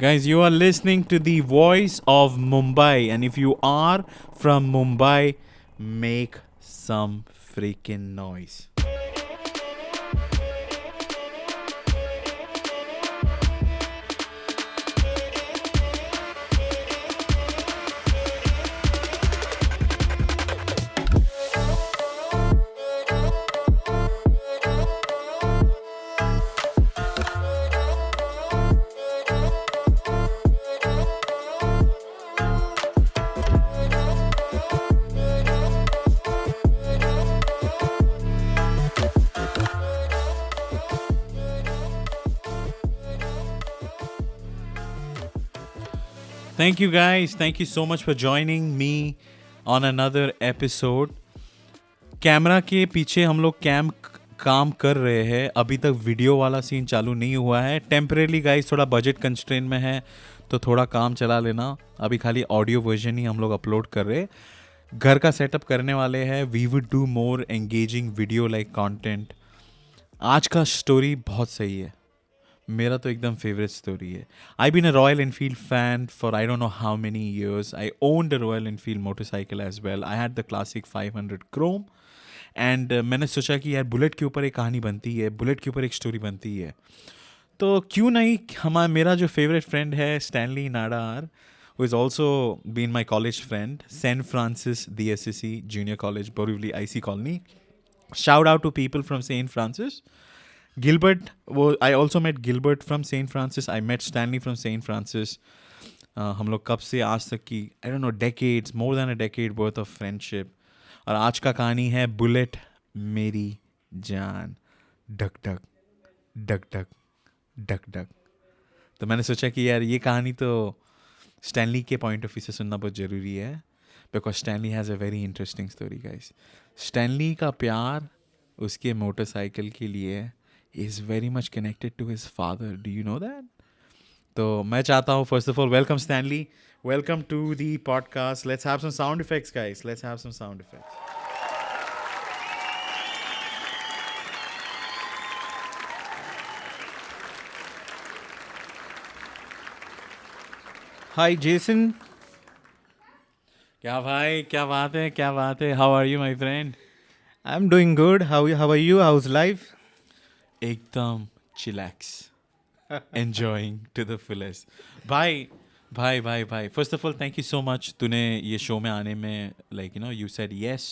Guys, you are listening to the voice of Mumbai, and if you are from Mumbai, make some freaking noise. Thank you guys. Thank you so much for joining me on another episode. Camera के पीछे हम लोग काम कर रहे हैं. अभी तक वीडियो वाला सीन चालू नहीं हुआ है. टेम्परेली गाइस थोड़ा बजट कंस्ट्रेंट में है तो थोड़ा काम चला लेना. अभी खाली ऑडियो वर्जन ही हम लोग अपलोड कर रहे हैं. घर का सेटअप करने वाले हैं. We would do more engaging video like content. आज का स्टोरी बहुत सही है. मेरा तो एकदम फेवरेट स्टोरी है. I been a Royal Enfield fan for I don't know how many years. I owned a Royal Enfield motorcycle as well. I had the classic 500 chrome and मैंने सोचा कि यार बुलेट के ऊपर एक कहानी बनती है, बुलेट के ऊपर एक स्टोरी बनती है, तो क्यों नहीं. मेरा जो फेवरेट फ्रेंड है Stanley Nadar, who is also been my college friend, St. Francis DSSC Junior College, Borivali IC Colony. Shout out to people from St. Francis. Gilbert, I also met Gilbert from St. Francis. I met Stanley from St. Francis. हम लोग कब से आज तक की I don't know decades, more than a decade worth of friendship. और आज का कहानी है बुलेट मेरी जान. Duck duck duck duck duck duck. तो मैंने सोचा कि यार ये कहानी तो स्टैनली के पॉइंट ऑफ व्यू से सुनना बहुत ज़रूरी है. Because Stanley has a very interesting story guys. Stanley का प्यार उसके मोटरसाइकिल के लिए is very much connected to his father. Do you know that? तो मैं चाहता हूँ first of all welcome Stanley. Welcome to the podcast. Let's have some sound effects guys. Let's have some sound effects. Hi Jason. क्या भाई, क्या बात है, क्या बात है. How are you my friend? I'm doing good. How are you? How's life? एकदम chillax. Enjoying to the fullest. भाई first of all thank you so much. तूने ये शो में आने में लाइक यू सेड यस.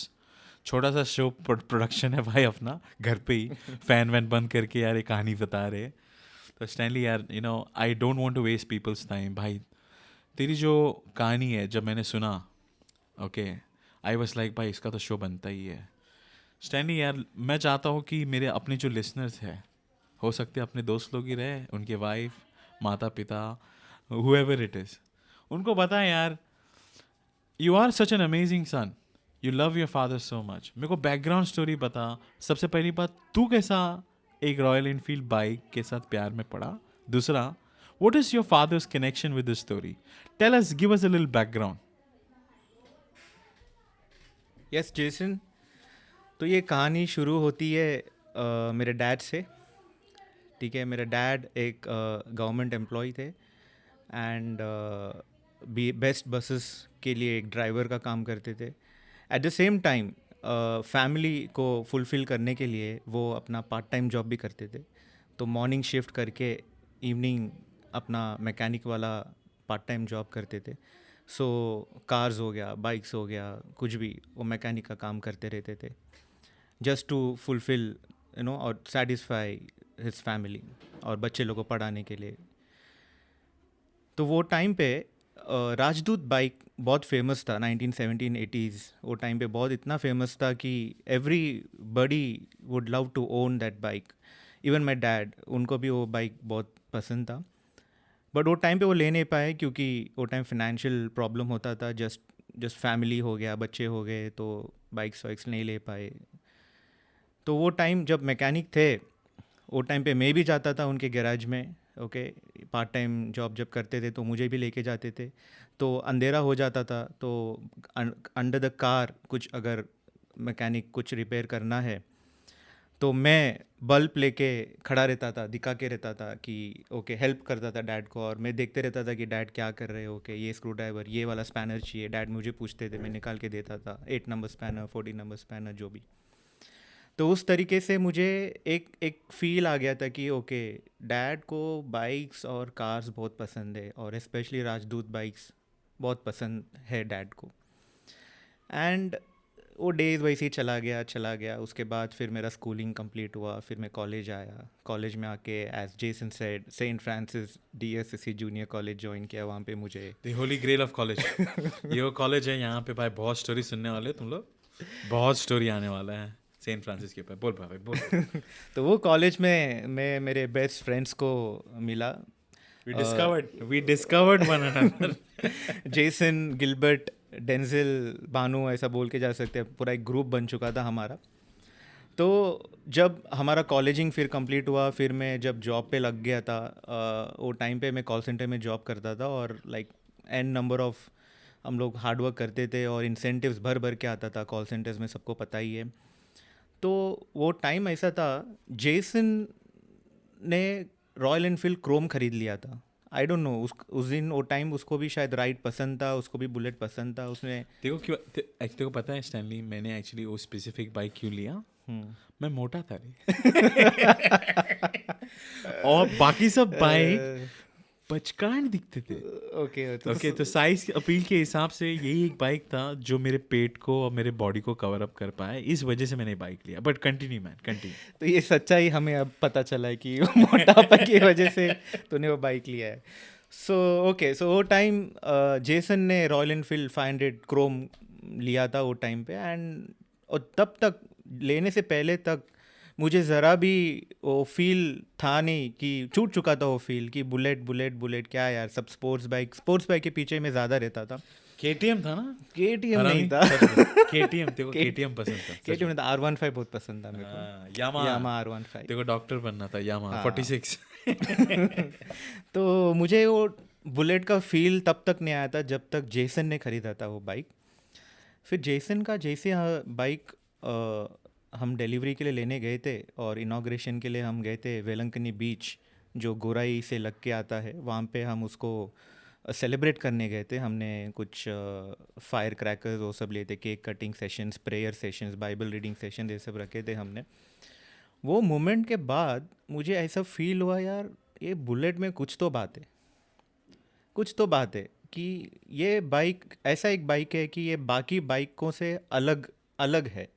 छोटा सा शो प्रोडक्शन है भाई अपना घर पे ही. फैन वैन बंद करके यार एक कहानी बता रहे. तो स्टैनली यार I don't want to waste people's time. भाई तेरी जो कहानी है जब मैंने सुना, ओके, आई वाज लाइक भाई इसका तो शो बनता ही है. स्टैनली यार मैं चाहता हूँ कि मेरे अपने जो लिसनर्स हैं, हो सकते हैं अपने दोस्त लोग ही रहे, उनके वाइफ, माता पिता, whoever it is, उनको बताएं यार you are such an amazing son. You love your father so much. मेरे को बैकग्राउंड स्टोरी बता. सबसे पहली बात, तू कैसा एक रॉयल एनफील्ड बाइक के साथ प्यार में पड़ा. दूसरा, what is your father's connection with this story? Tell us, give us a little background. Yes Jason. तो ये कहानी शुरू होती है मेरे डैड से. ठीक है, मेरे डैड एक गवर्नमेंट एम्प्लॉय थे एंड बेस्ट बसेस के लिए एक ड्राइवर का काम करते थे. At the same time family को फुलफ़िल करने के लिए वो अपना पार्ट टाइम जॉब भी करते थे. तो मॉर्निंग शिफ्ट करके इवनिंग अपना मैकेनिक वाला पार्ट टाइम जॉब करते थे. सो कार्स हो गया, बाइक्स हो गया, कुछ भी वो मैकेनिक का काम करते रहते थे जस्ट टू फुलफ़िल और सेटिस्फाई हिज फैमिली और बच्चे लोगों को पढ़ाने के लिए. तो वो टाइम पे राजदूत बाइक बहुत फेमस था 1970-80s. वो टाइम पे बहुत इतना फेमस था कि everybody would love to own that bike. Even my dad, उनको भी वो बाइक बहुत पसंद था. बट वो टाइम पे वो ले नहीं पाए क्योंकि वो टाइम फिनेंशियल प्रॉब्लम होता था. जस्ट फैमिली हो गया, बच्चे हो गए, तो बाइक्स वाइक्स नहीं ले पाए. तो वो टाइम जब मैकेनिक थे, वो टाइम पे मैं भी जाता था उनके गैराज में. ओके, पार्ट टाइम जॉब जब करते थे तो मुझे भी लेके जाते थे. तो अंधेरा हो जाता था तो अंडर द कार कुछ अगर मैकेनिक कुछ रिपेयर करना है तो मैं बल्ब लेके खड़ा रहता था, दिखा के रहता था कि ओके, हेल्प करता था डैड को, और मैं देखते रहता था कि डैड क्या कर रहे हैं। ओके, ये स्क्रू ड्राइवर, ये वाला स्पैनर चाहिए, डैड मुझे पूछते थे, मैं निकाल के देता था, 8 नंबर स्पैनर, 14 नंबर स्पैनर, जो भी। तो उस तरीके से मुझे एक एक फील आ गया था कि ओके, डैड को बाइक्स और कार्स बहुत पसंद है, और स्पेशली राजदूत बाइक्स बहुत पसंद है डैड को। एंड वो डेज वैसे ही चला गया। उसके बाद फिर मेरा स्कूलिंग कंप्लीट हुआ, फिर मैं कॉलेज आया। कॉलेज में आके as Jason said Saint Francis DSSC junior college join किया। वहाँ पे मुझे the holy grail of college, ये वो कॉलेज है, यहाँ पे भाई बहुत स्टोरी सुनने वाले हो तुम लोग, बहुत स्टोरी आने वाला है सेंट फ्रांसिस के ऊपर। बोल भाई बोल। तो वो कॉलेज में मैं मेरे बेस्ट फ्रेंड्स को मिला। We discovered one another. Jason, Gilbert, Denzil, Banu, ऐसा बोल के जा सकते हैं, पूरा एक ग्रुप बन चुका था हमारा। तो जब हमारा कॉलेजिंग फिर कंप्लीट हुआ, फिर मैं जब जॉब पे लग गया था, वो टाइम पे मैं कॉल सेंटर में जॉब करता था, और लाइक एन नंबर ऑफ हम लोग हार्डवर्क करते थे, और इंसेंटिव्स भर भर के आता था कॉल सेंटर्स में, सबको पता ही है। तो वो टाइम ऐसा था, जेसन ने रॉयल एनफील्ड क्रोम खरीद लिया था। आई डोंट नो, उस दिन वो टाइम उसको भी शायद राइड पसंद था, उसको भी बुलेट पसंद था। उसने देखो क्यों, तेरे को पता है स्टैनली, मैंने एक्चुअली वो स्पेसिफिक बाइक क्यों लिया? मैं मोटा था रे। और बाकी सब बाइक बचकान दिखते थे। ओके, तो साइज अपील के हिसाब से यही एक बाइक था जो मेरे पेट को और मेरे बॉडी को कवर अप कर पाए, इस वजह से मैंने बाइक लिया। But continue man, continue. तो ये सच्चाई हमें अब पता चला है कि मोटापा की वजह से तूने वो बाइक लिया है। सो वो टाइम जेसन ने रॉयल एनफील्ड 500 क्रोम लिया था वो टाइम पे। और तब तक, लेने से पहले तक, मुझे ज़रा भी वो फील था नहीं, कि छूट चुका था वो फील कि बुलेट बुलेट बुलेट क्या यार, सब स्पोर्ट्स बाइक के पीछे में ज़्यादा रहता था। KTM था ना? KTM नहीं था। KTM, तेरे को KTM पसंद था? KTM नहीं था, R15 बहुत पसंद था मेरे को। यामा R15। तेरे को डॉक्टर बनना था, यामा 46। तो मुझे वो बुलेट का फील तब तक नहीं आया था जब तक जेसन ने खरीदा था वो बाइक। फिर जेसन का जैसे बाइक हम डिलीवरी के लिए लेने गए थे, और इनाग्रेशन के लिए हम गए थे वेलंकनी बीच, जो गोराई से लग के आता है, वहाँ पे हम उसको सेलिब्रेट करने गए थे। हमने कुछ फायर क्रैकर्स वो सब लिए थे, cake cutting sessions, prayer sessions, Bible reading session, ये सब रखे थे हमने। वो मोमेंट के बाद मुझे ऐसा फील हुआ, यार ये बुलेट में कुछ तो बात है कि ये बाइक ऐसा एक बाइक है कि ये बाकी बाइकों से अलग है।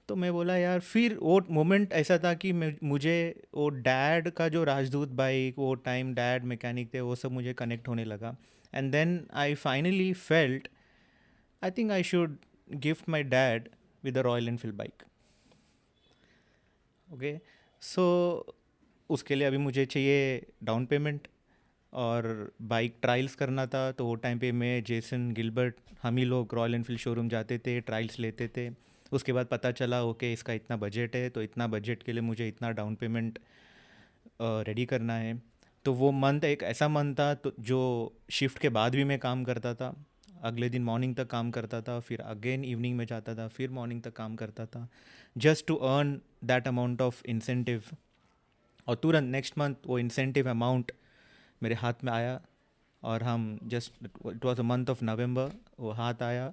तो मैं बोला यार, फिर वो मोमेंट ऐसा था कि मुझे वो डैड का जो राजदूत बाइक, वो टाइम डैड मैकेनिक थे, वो सब मुझे कनेक्ट होने लगा। And then I finally felt, I think I should gift my dad with a Royal Enfield bike. Okay, so उसके लिए अभी मुझे चाहिए डाउन पेमेंट, और बाइक ट्रायल्स करना था। तो वो टाइम पे मैं, जेसन, गिलबर्ट, हम ही लोग रॉयल एनफील्ड शोरूम जाते थे, ट्रायल्स लेते थे। उसके बाद पता चला ओके इसका इतना बजट है, तो इतना बजट के लिए मुझे इतना डाउन पेमेंट रेडी करना है। तो वो मंथ एक ऐसा मंथ था तो जो शिफ्ट के बाद भी मैं काम करता था, अगले दिन मॉर्निंग तक काम करता था, फिर अगेन इवनिंग में जाता था, फिर मॉर्निंग तक काम करता था, just to earn that amount of incentive. और तुरंत नेक्स्ट मंथ वो इंसेंटिव अमाउंट मेरे हाथ में आया, और हम just, it was a month of November, वो हाथ आया,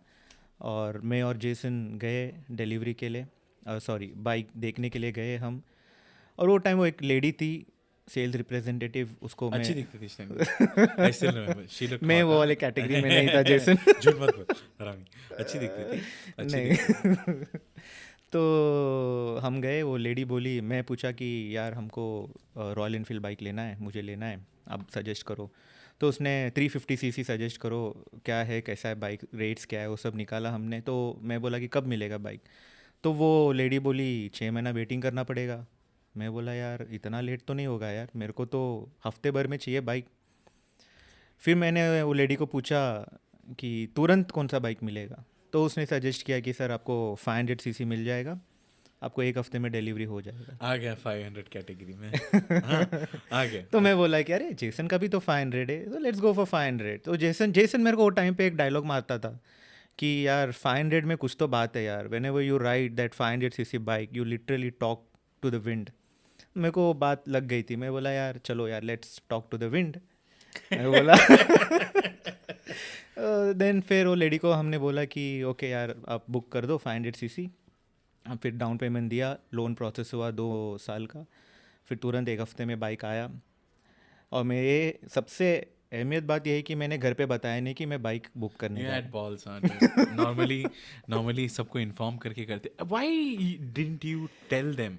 और मैं और जेसन गए डिलीवरी के लिए, सॉरी बाइक देखने के लिए गए हम। और वो टाइम वो एक लेडी थी, सेल्स रिप्रेजेंटेटिव, उसको मैं अच्छी दिखती थी इस time. I still remember. She looked मैं hot, वो हाँ? वाले कैटेगरी में नहीं था जेसन। झूठ मत बोल हरामी, अच्छी दिखती थी, अच्छी नहीं। दिखती थी। तो हम गए, वो लेडी बोली, मैं पूछा कि यार हमको रॉयल एनफील्ड बाइक लेना है, मुझे लेना है, आप सजेस्ट करो। तो उसने 350cc सजेस्ट करो, क्या है, कैसा है बाइक, रेट्स क्या है, वो सब निकाला हमने। तो मैं बोला कि कब मिलेगा बाइक? तो वो लेडी बोली 6 महीना वेटिंग करना पड़ेगा। मैं बोला यार इतना लेट तो नहीं होगा यार, मेरे को तो हफ्ते भर में चाहिए बाइक। फिर मैंने वो लेडी को पूछा कि तुरंत कौन सा बाइक मिलेगा? तो उसने सजेस्ट किया कि सर आपको 500cc मिल जाएगा, आपको एक हफ्ते में डिलीवरी हो जाएगा। आ गया 500 कैटेगरी में। हाँ, आ गया। तो मैं बोला कि अरे जेसन का भी तो 500 है, तो लेट्स गो फॉर 500। तो जेसन मेरे को वो टाइम पे एक डायलॉग मारता था कि यार 500 में कुछ तो बात है यार, whenever you ride that 500cc bike you literally talk to the wind. मेरे को बात लग गई थी, मैं बोला यार चलो यार let's talk to the wind. मैं बोला देन फिर वो लेडी को हमने बोला कि ओके यार आप बुक कर दो 500cc। फिर डाउन पेमेंट दिया, लोन प्रोसेस हुआ 2 साल का, फिर तुरंत 1 हफ्ते में बाइक आया। और मेरे सबसे अहमियत बात यह है कि मैंने घर पे बताया नहीं कि मैं बाइक बुक करने You जा had रहा हूँ। balls, aren't you? Normally सबको इन्फॉर्म करके करते. Why didn't you tell them?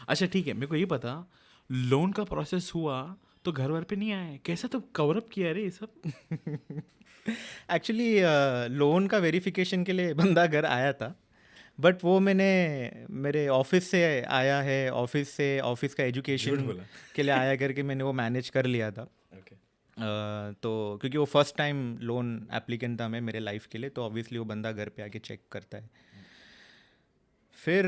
अच्छा ठीक है, मेरे को ये पता, लोन का प्रोसेस हुआ तो घर वर पे नहीं आए, कैसा तो कवर अप किया रे ये सब. एक्चुअली लोन का वेरिफिकेशन के लिए बंदा घर आया था, बट वो मैंने मेरे ऑफिस से आया है, ऑफिस का झूठ एजुकेशन बोला. के लिए आया करके मैंने वो मैनेज कर लिया था। Okay. तो क्योंकि वो फर्स्ट टाइम लोन एप्लीकेंट था मैं मेरे लाइफ के लिए, तो ऑब्वियसली वो बंदा घर पे आके चेक करता है। फिर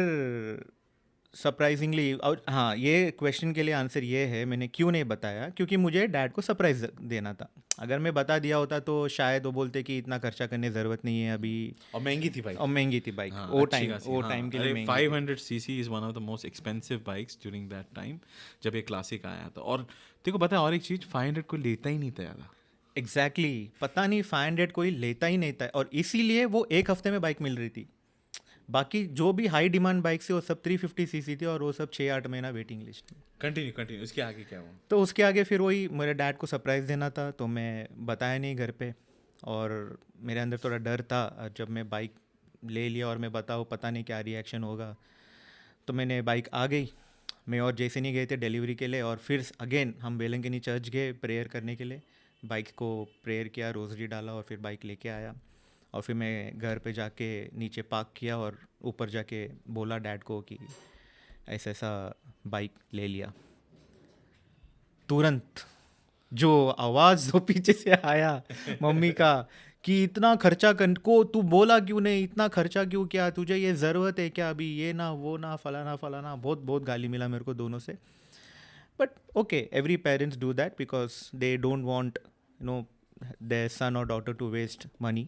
सरप्राइजिंगली, और हाँ ये क्वेश्चन के लिए आंसर ये है मैंने क्यों नहीं बताया, क्योंकि मुझे डैड को सरप्राइज देना था। अगर मैं बता दिया होता तो शायद वो बोलते कि इतना खर्चा करने ज़रूरत नहीं है अभी, और महंगी थी बाइक. और महंगी थी बाइक हाँ, वो अच्छी खासी, वो हाँ. टाइम के लिए अरे महंगी थी। 500cc is one of the most expensive bikes during that time, जब ये क्लासिक आया था. और तेरे को पता है और एक चीज़, 500 को लेता ही नहीं था ज़्यादा. एग्जैक्टली पता नहीं 500 कोई लेता ही नहीं था, और इसीलिए वो 1 हफ्ते में बाइक मिल रही थी। बाकी जो भी हाई डिमांड बाइक से वो सब 350cc थी, और वो सब 6-8 महीना वेटिंग लिस्ट में। कंटिन्यू उसके आगे क्या हुआ? तो उसके आगे फिर वही मेरे डैड को सरप्राइज़ देना था, तो मैं बताया नहीं घर पे, और मेरे अंदर थोड़ा डर था। और जब मैं बाइक ले लिया और मैं बताऊँ पता नहीं क्या रिएक्शन होगा, तो मैंने बाइक आ गई, मैं और जैसे नहीं गए थे डिलीवरी के लिए, और फिर अगेन हम वेलंकनी चर्च गए प्रेयर करने के लिए। बाइक को प्रेयर किया, रोज़री डाला, और फिर बाइक लेके आया। और फिर मैं घर पे जाके नीचे पार्क किया, और ऊपर जाके बोला डैड को कि ऐसा ऐसा बाइक ले लिया। तुरंत जो आवाज़ जो पीछे से आया मम्मी का कि इतना खर्चा को तू बोला क्यों नहीं, इतना खर्चा क्यों किया, तुझे ये ज़रूरत है क्या अभी, ये ना वो ना फलाना फलाना, बहुत बहुत गाली मिला मेरे को दोनों से। But okay, every parents do that because they don't want their son और डॉटर टू वेस्ट मनी।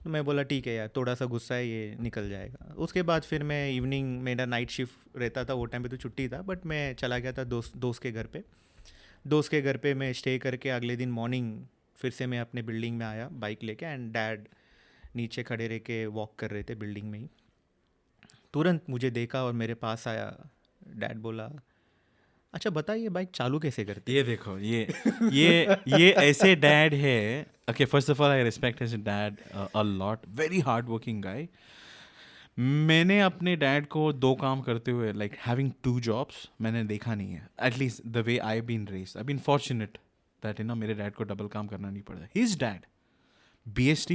तो मैं बोला ठीक है यार, थोड़ा सा गुस्सा है, ये निकल जाएगा। उसके बाद फिर मैं इवनिंग, मेरा नाइट शिफ्ट रहता था वो टाइम पे, तो छुट्टी था, बट मैं चला गया था दोस्त के घर पे। दोस्त के घर पे मैं स्टे करके अगले दिन मॉर्निंग फिर से मैं अपने बिल्डिंग में आया बाइक लेके, एंड डैड नीचे खड़े रह के वॉक कर रहे थे बिल्डिंग में ही। तुरंत मुझे देखा और मेरे पास आया। डैड बोला अच्छा बताइए बाइक चालू कैसे करते? ये देखो, ये ऐसे डैड है. Okay, first of all I respect his dad a lot, very hard working गाय. मैंने अपने डैड को 2 काम करते हुए, लाइक हैविंग 2 जॉब्स, मैंने देखा नहीं है. At least the way I been raised, I been fortunate that मेरे डैड को डबल काम करना नहीं पड़ता. हिज डैड BST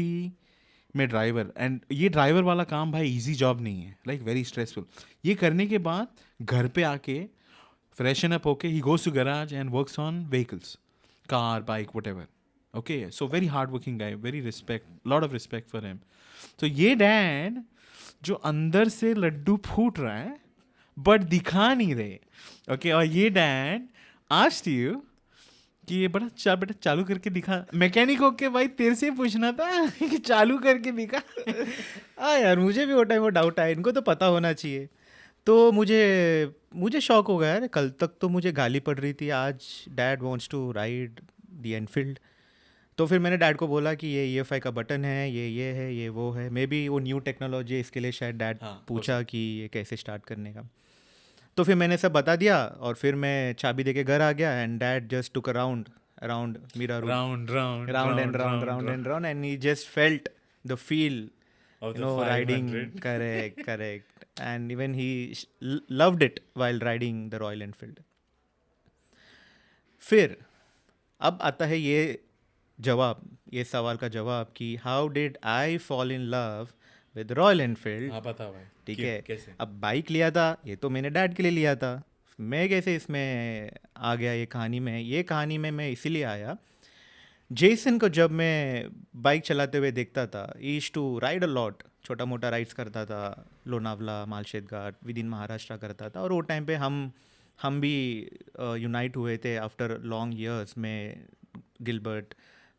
में ड्राइवर, एंड ये ड्राइवर वाला काम भाई इजी जॉब नहीं है, लाइक वेरी स्ट्रेसफुल. ये करने के बाद घर पे आके freshen up, okay, he goes to garage and works on vehicles, car, bike, whatever. Okay, so very hard working guy, very lot of respect for him. So ये dad जो अंदर से लड्डू फूट रहा है बट दिखा नहीं रहे, okay, और ये dad asked you कि ये बेटा चालू करके दिखा. मैकेनिक होके भाई तेरे से पूछना था कि चालू करके दिखा. हाँ यार, मुझे भी वो टाइम वो डाउट आया, इनको तो पता होना चाहिए। तो मुझे शौक हो गया यार, कल तक तो मुझे गाली पड़ रही थी, आज dad wants to ride the Enfield. तो फिर मैंने डैड को बोला कि ये EFI का बटन है, ये है, ये वो है, मे बी वो न्यू टेक्नोलॉजी है, इसके लिए शायद डैड पूछा कि ये कैसे स्टार्ट करने का। तो फिर मैंने सब बता दिया, और फिर मैं चाबी देके घर आ गया, and dad just took around मेरा round round and he just felt the feel riding. Correct. And even he loved it while riding the Royal Enfield. फिर अब आता है ये सवाल का जवाब कि how did I fall in love with royal Enfield. हाँ बता भाई, ठीक है, कैसे? अब बाइक लिया था, ये तो मैंने डैड के लिए लिया था, मैं कैसे इसमें आ गया ये कहानी में मैं इसीलिए आया। जेसन को जब मैं बाइक चलाते हुए देखता था, used to ride a lot, छोटा मोटा राइड्स करता था, लोनावला, मालशेज घाट, विद इन महाराष्ट्र करता था। और वो टाइम पे हम भी यूनाइट हुए थे आफ्टर लॉन्ग ईयर्स में, गिलबर्ट,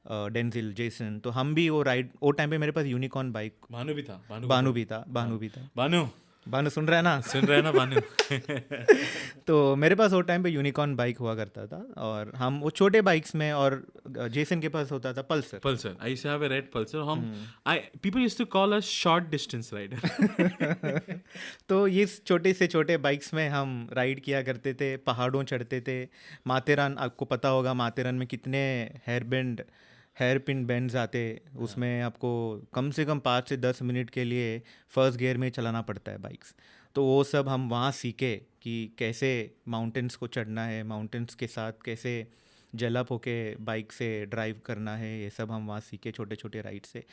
डेंजिल, जेसन, तो हम भी वो टाइम पे मेरे पास यूनिकॉर्न बाइक, भानु भी था, बानू भी था, बानू भी था, भानु बानू सुन रहा है ना? सुन रहे हैं ना भानु? तो मेरे पास वो टाइम पे यूनिकॉर्न बाइक हुआ करता था, और हम वो छोटे बाइक्स में, और जेसन के पास होता था Pulsar. Pulsar, I used to have a red Pulsar. हम I people used to call us short distance rider. तो ये छोटे से छोटे बाइक्स में हम राइड किया करते थे, पहाड़ों चढ़ते थे. माथेरान, आपको पता होगा माथेरान में कितने हेयर पिन बेंड्स आते, उसमें आपको कम से कम 5 से 10 मिनट के लिए फर्स्ट गियर में चलाना पड़ता है बाइक्स. तो वो सब हम वहाँ सीखे कि कैसे माउंटेन्स को चढ़ना है, माउंटेन्स के साथ कैसे जलप होके बाइक से ड्राइव करना है, ये सब हम वहाँ सीखे छोटे छोटे राइड से.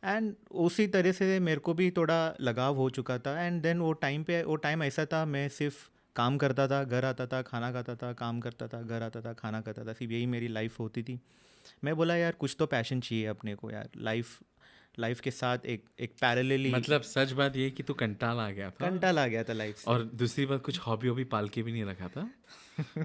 एंड उसी तरह से मेरे को भी थोड़ा लगाव हो चुका था. एंड देन वो टाइम ऐसा था, मैं सिर्फ काम करता था, घर आता था, खाना खाता था, काम करता था, घर आता था, खाना खाता था, सिर्फ यही मेरी लाइफ होती थी. मैं बोला यार कुछ तो पैशन चाहिए अपने को यार, लाइफ के साथ एक पैरेलली. मतलब सच बात ये कि तू कंटाल आ गया था, कंटाल आ गया था लाइफ से. और दूसरी बात कुछ हॉबी पाल के भी नहीं रखा था.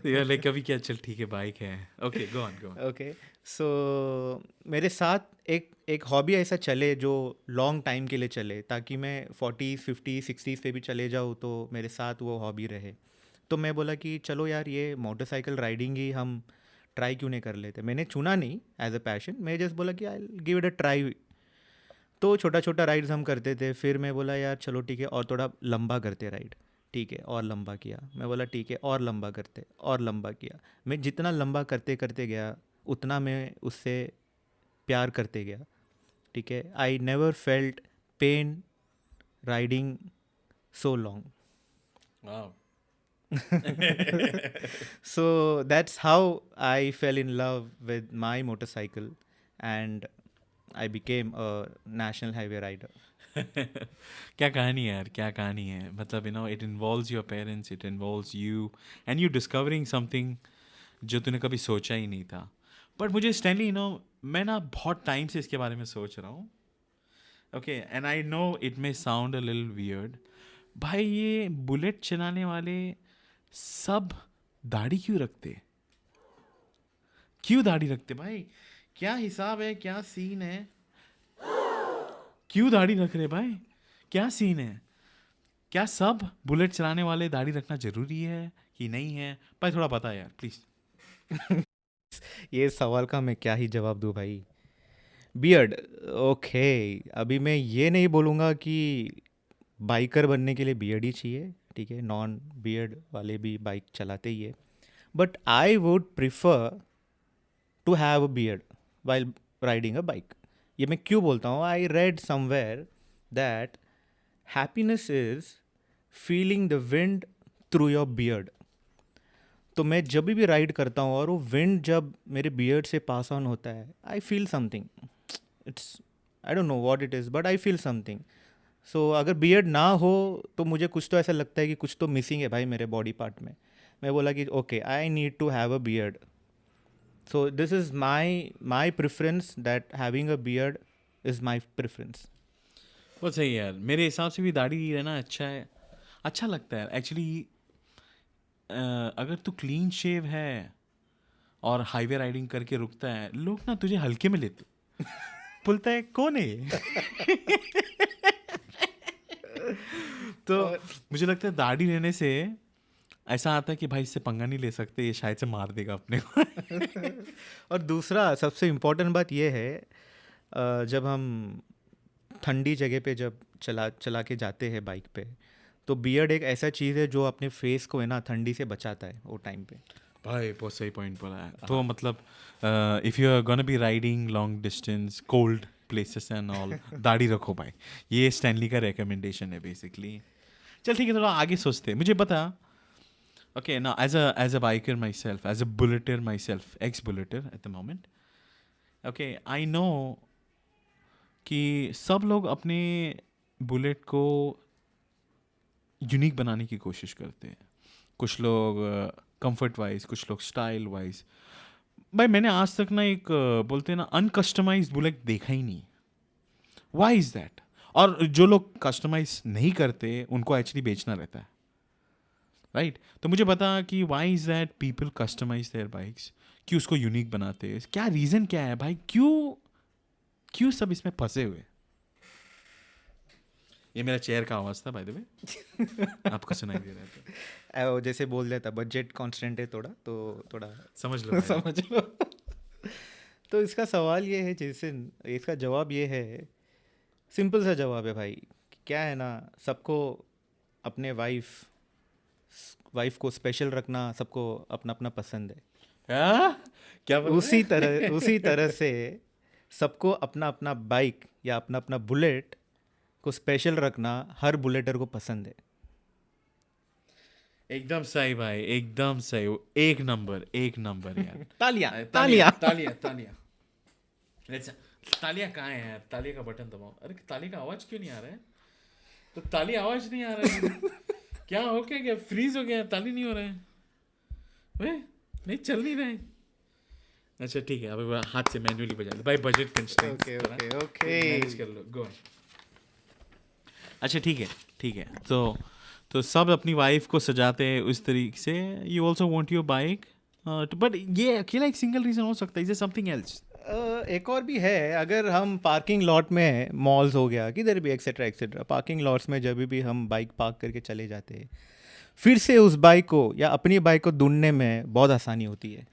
यार लाइक कभी क्या, चल ठीक है बाइक है, ओके गो ऑन. ओके, सो मेरे साथ एक हॉबी ऐसा चले जो लॉन्ग टाइम के लिए चले, ताकि मैं 40s 50s 60s पे भी चले जाऊँ तो मेरे साथ वो हॉबी रहे. तो मैं बोला कि चलो यार ये मोटरसाइकिल राइडिंग ही हम ट्राई क्यों नहीं कर लेते. मैंने चुना नहीं एज अ पैशन, मैं जस्ट बोला कि I give it a try. तो छोटा छोटा राइड्स हम करते थे. फिर मैं बोला यार चलो ठीक है, और थोड़ा लंबा करते राइड. ठीक है, और लंबा किया. मैं बोला ठीक है, और लंबा करते, और लंबा किया. मैं जितना लंबा करते करते गया, उतना मैं उससे प्यार करते गया. ठीक है, I never felt pain riding so long. Wow. So that's how I fell in love with my motorcycle, and I became a national highway rider. क्या कहानी है यार, क्या कहानी है. मतलब it involves your parents, it involves you and you discovering something जो तूने कभी सोचा ही नहीं था. बट मुझे स्टैनली मैं ना बहुत टाइम से इसके बारे में सोच रहा हूँ. Okay, and I know it may sound a little weird. भाई ये बुलेट चलाने वाले सब दाढ़ी क्यों रखते? क्यों दाढ़ी रखते भाई? क्या हिसाब है, क्या सीन है? क्यों दाढ़ी रख रहे भाई? क्या सीन है? क्या सब बुलेट चलाने वाले दाढ़ी रखना जरूरी है कि नहीं है? भाई थोड़ा बता यार प्लीज. ये सवाल का मैं क्या ही जवाब दूँ भाई. बियर्ड, ओके, अभी मैं ये नहीं बोलूँगा कि बाइकर बनने के लिए बियर्ड ही चाहिए. ठीक है, नॉन बियर्ड वाले भी बाइक चलाते ही है. But I would prefer to have a beard while riding a bike. ये मैं क्यों बोलता हूँ? I read somewhere that happiness is feeling the wind through your beard. तो मैं जब भी राइड करता हूँ और वो विंड जब मेरे बियर्ड से पास ऑन होता है, I feel something. It's, I don't know what it is, but I feel something. So अगर बियर्ड ना हो तो मुझे कुछ तो ऐसा लगता है कि कुछ तो मिसिंग है भाई मेरे बॉडी पार्ट में. मैं बोला कि okay, I need to have a beard. So this is my preference, that having a beard is my preference. बहुत सही है यार, मेरे हिसाब से भी दाढ़ी रहना अच्छा है, अच्छा लगता है एक्चुअली. अगर तू क्लीन शेव है और हाईवे राइडिंग करके रुकता है, लोग ना तुझे हल्के में लेते. बोलता है कौन है ये? तो मुझे लगता है दाढ़ी रहने से ऐसा आता है कि भाई इससे पंगा नहीं ले सकते, ये शायद से मार देगा अपने को. और दूसरा सबसे इम्पोर्टेंट बात यह है, जब हम ठंडी जगह पे जब चला के जाते हैं बाइक पे, तो बियर्ड एक ऐसा चीज़ है जो अपने फेस को है ना ठंडी से बचाता है वो टाइम पे. भाई बहुत सही पॉइंट बोला है. तो मतलब if you are gonna be riding long distance cold places and all, दाढ़ी रखो भाई. ये स्टैनली का रिकमेंडेशन है बेसिकली. चल ठीक है, थोड़ा आगे सोचते हैं. मुझे पता, ओके ना, as a biker myself, as a bulleter myself, ex bulleter at the moment, okay I know कि सब लोग अपने बुलेट को यूनिक बनाने की कोशिश करते हैं. कुछ लोग कंफर्ट वाइज, कुछ लोग स्टाइल वाइज. भाई मैंने आज तक ना एक बोलते हैं ना अनकस्टमाइज बुलेट देखा ही नहीं. Why is that? और जो लोग कस्टमाइज नहीं करते उनको एक्चुअली बेचना रहता है, राइट? तो मुझे पता कि why is that people customize their bikes. कि उसको यूनिक बनाते हैं? क्या रीज़न क्या है भाई? क्यों सब इसमें फंसे हुए? ये मेरा चेयर का आवाज़ था बाय द वे, आपको सुनाई दे रहा था। वो जैसे बोल देता बजट कांस्टेंट है थोड़ा, तो थोड़ा समझ लो भाई। समझ लो। तो इसका सवाल ये है जैसन, इसका जवाब ये है, सिंपल सा जवाब है भाई। क्या है ना, सबको अपने वाइफ को स्पेशल रखना सबको अपना अपना पसंद है। क्या बोल रहे हैं? उसी तरह से सबको अपना अपना बाइक या अपना अपना बुलेट को स्पेशल रखना हर बुलेटर को पसंद है। एकदम सही भाई, एकदम सही, एक नंबर यार। तालियां तालियां तालियां तालियां। तालियां कहाँ है यार? तालियां का बटन दबाओ। अरे ताली का आवाज क्यों नहीं आ रहा है? तो ताली आवाज नहीं आ रहा है। क्या हो क्या फ्रीज हो गया? ताली नहीं हो रहा है? वे नहीं चल नहीं रहा है। अच्छा ठीक है, अभी हाथ से मैन्युअली बजा दो भाई, बजट कंस्ट्रेंट्स। ओके मैनेज कर लो, गो। अच्छा ठीक है। तो सब अपनी वाइफ को सजाते हैं उस तरीके से। You also want your bike, but ये अकेला एक सिंगल रीजन हो सकता है, इज समथिंग एल्स? एक और भी है। अगर हम पार्किंग लॉट में, मॉल्स हो गया किधर भी एक्सेट्रा एक्सेट्रा, पार्किंग लॉट्स में जब भी हम बाइक पार्क करके चले जाते हैं, फिर से उस बाइक को या अपनी बाइक को ढूंढने में बहुत आसानी होती है।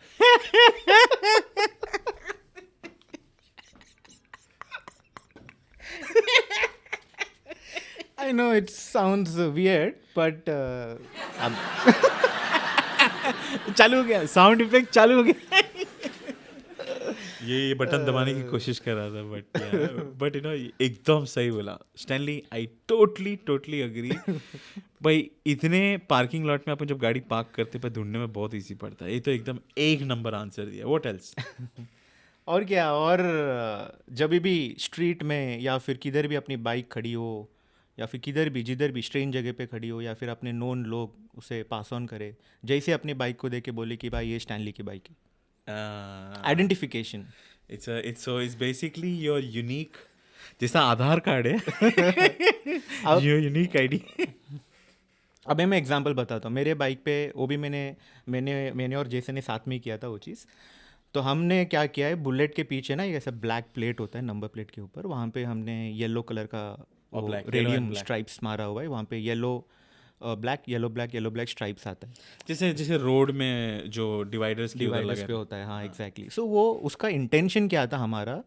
I know it sounds weird, but चालू हो गया, साउंड इफेक्ट चालू हो गया। ये बटन दबाने की कोशिश कर रहा था, बट यू नो एकदम सही बोला स्टैनली। आई टोटली अग्री भाई। इतने पार्किंग लॉट में अपन जब गाड़ी पार्क करते पर ढूंढने में बहुत इजी पड़ता है। ये तो एकदम एक नंबर आंसर दिया। What else? और क्या, और जब भी स्ट्रीट में या फिर किधर भी अपनी बाइक खड़ी हो, या फिर किधर भी जिधर भी स्ट्रेंज जगह पे खड़ी हो, या फिर अपने नोन लोग उसे पास ऑन करे, जैसे अपनी बाइक को देख के बोले कि भाई ये स्टैनली की बाइक है। Identification, it's basically your unique, जैसा आधार कार्ड है। Your unique ID. अबे मैं एग्जांपल बताता हूँ। मेरे बाइक पे, वो भी मैंने और जैसे ने साथ में ही किया था वो चीज़। तो हमने क्या किया है, बुलेट के पीछे ना एक ऐसा ब्लैक प्लेट होता है नंबर प्लेट के ऊपर, वहाँ पे हमने येलो कलर का रेडियम स्ट्राइप्स मारा हुआ है। वहाँ पे येलो ब्लैक स्ट्राइप्स आता है, जैसे रोड में जो डिवाइडर्स पे होता है। हाँ एग्जैक्टली। सो वो उसका इंटेंशन क्या था हमारा,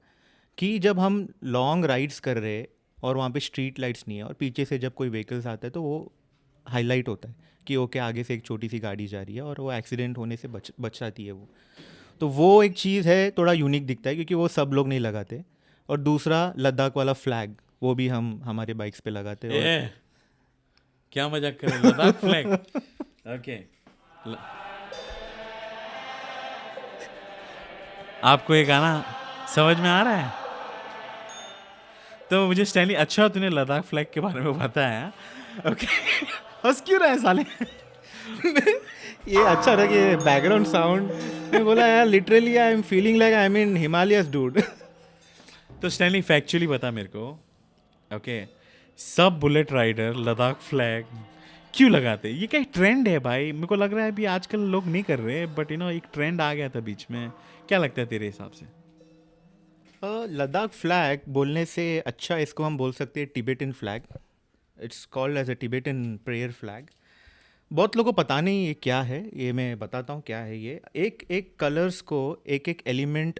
कि जब हम लॉन्ग राइड्स कर रहे और वहाँ पे स्ट्रीट लाइट्स नहीं है और पीछे से जब कोई व्हीकल्स आता है तो वो हाईलाइट होता है कि ओके आगे से एक छोटी सी गाड़ी जा रही है और वो एक्सीडेंट होने से बच जाती है वो। तो वो एक चीज़ है, थोड़ा यूनिक दिखता है क्योंकि वो सब लोग नहीं लगाते। और दूसरा लद्दाख वाला फ्लैग, वो भी हम हमारे बाइक्स पे लगाते हैं। क्या मजाक कर रहे हैं? लद्दाख फ्लैग। ओके, आपको ये गाना समझ में आ रहा है? तो मुझे स्टैनली, अच्छा तूने लद्दाख फ्लैग के बारे में बताया। ओके, हंस क्यों रहा है साले? ये अच्छा था कि बैकग्राउंड साउंड। मैं बोला यार literally I am feeling like I am in Himalayas dude. तो स्टैनली फैक्चुअली बता मेरे को, ओके, सब बुलेट राइडर लद्दाख फ्लैग क्यों लगाते? ये क्या ट्रेंड है भाई? मेरे को लग रहा है अभी आजकल लोग नहीं कर रहे, बट यू नो एक ट्रेंड आ गया था बीच में। क्या लगता है तेरे हिसाब से? लद्दाख फ्लैग बोलने से अच्छा इसको हम बोल सकते हैं Tibetan flag. It's called as a Tibetan prayer flag. बहुत लोगों को पता नहीं ये क्या है, ये मैं बताता हूँ क्या है ये। एक कलर्स को एक एलिमेंट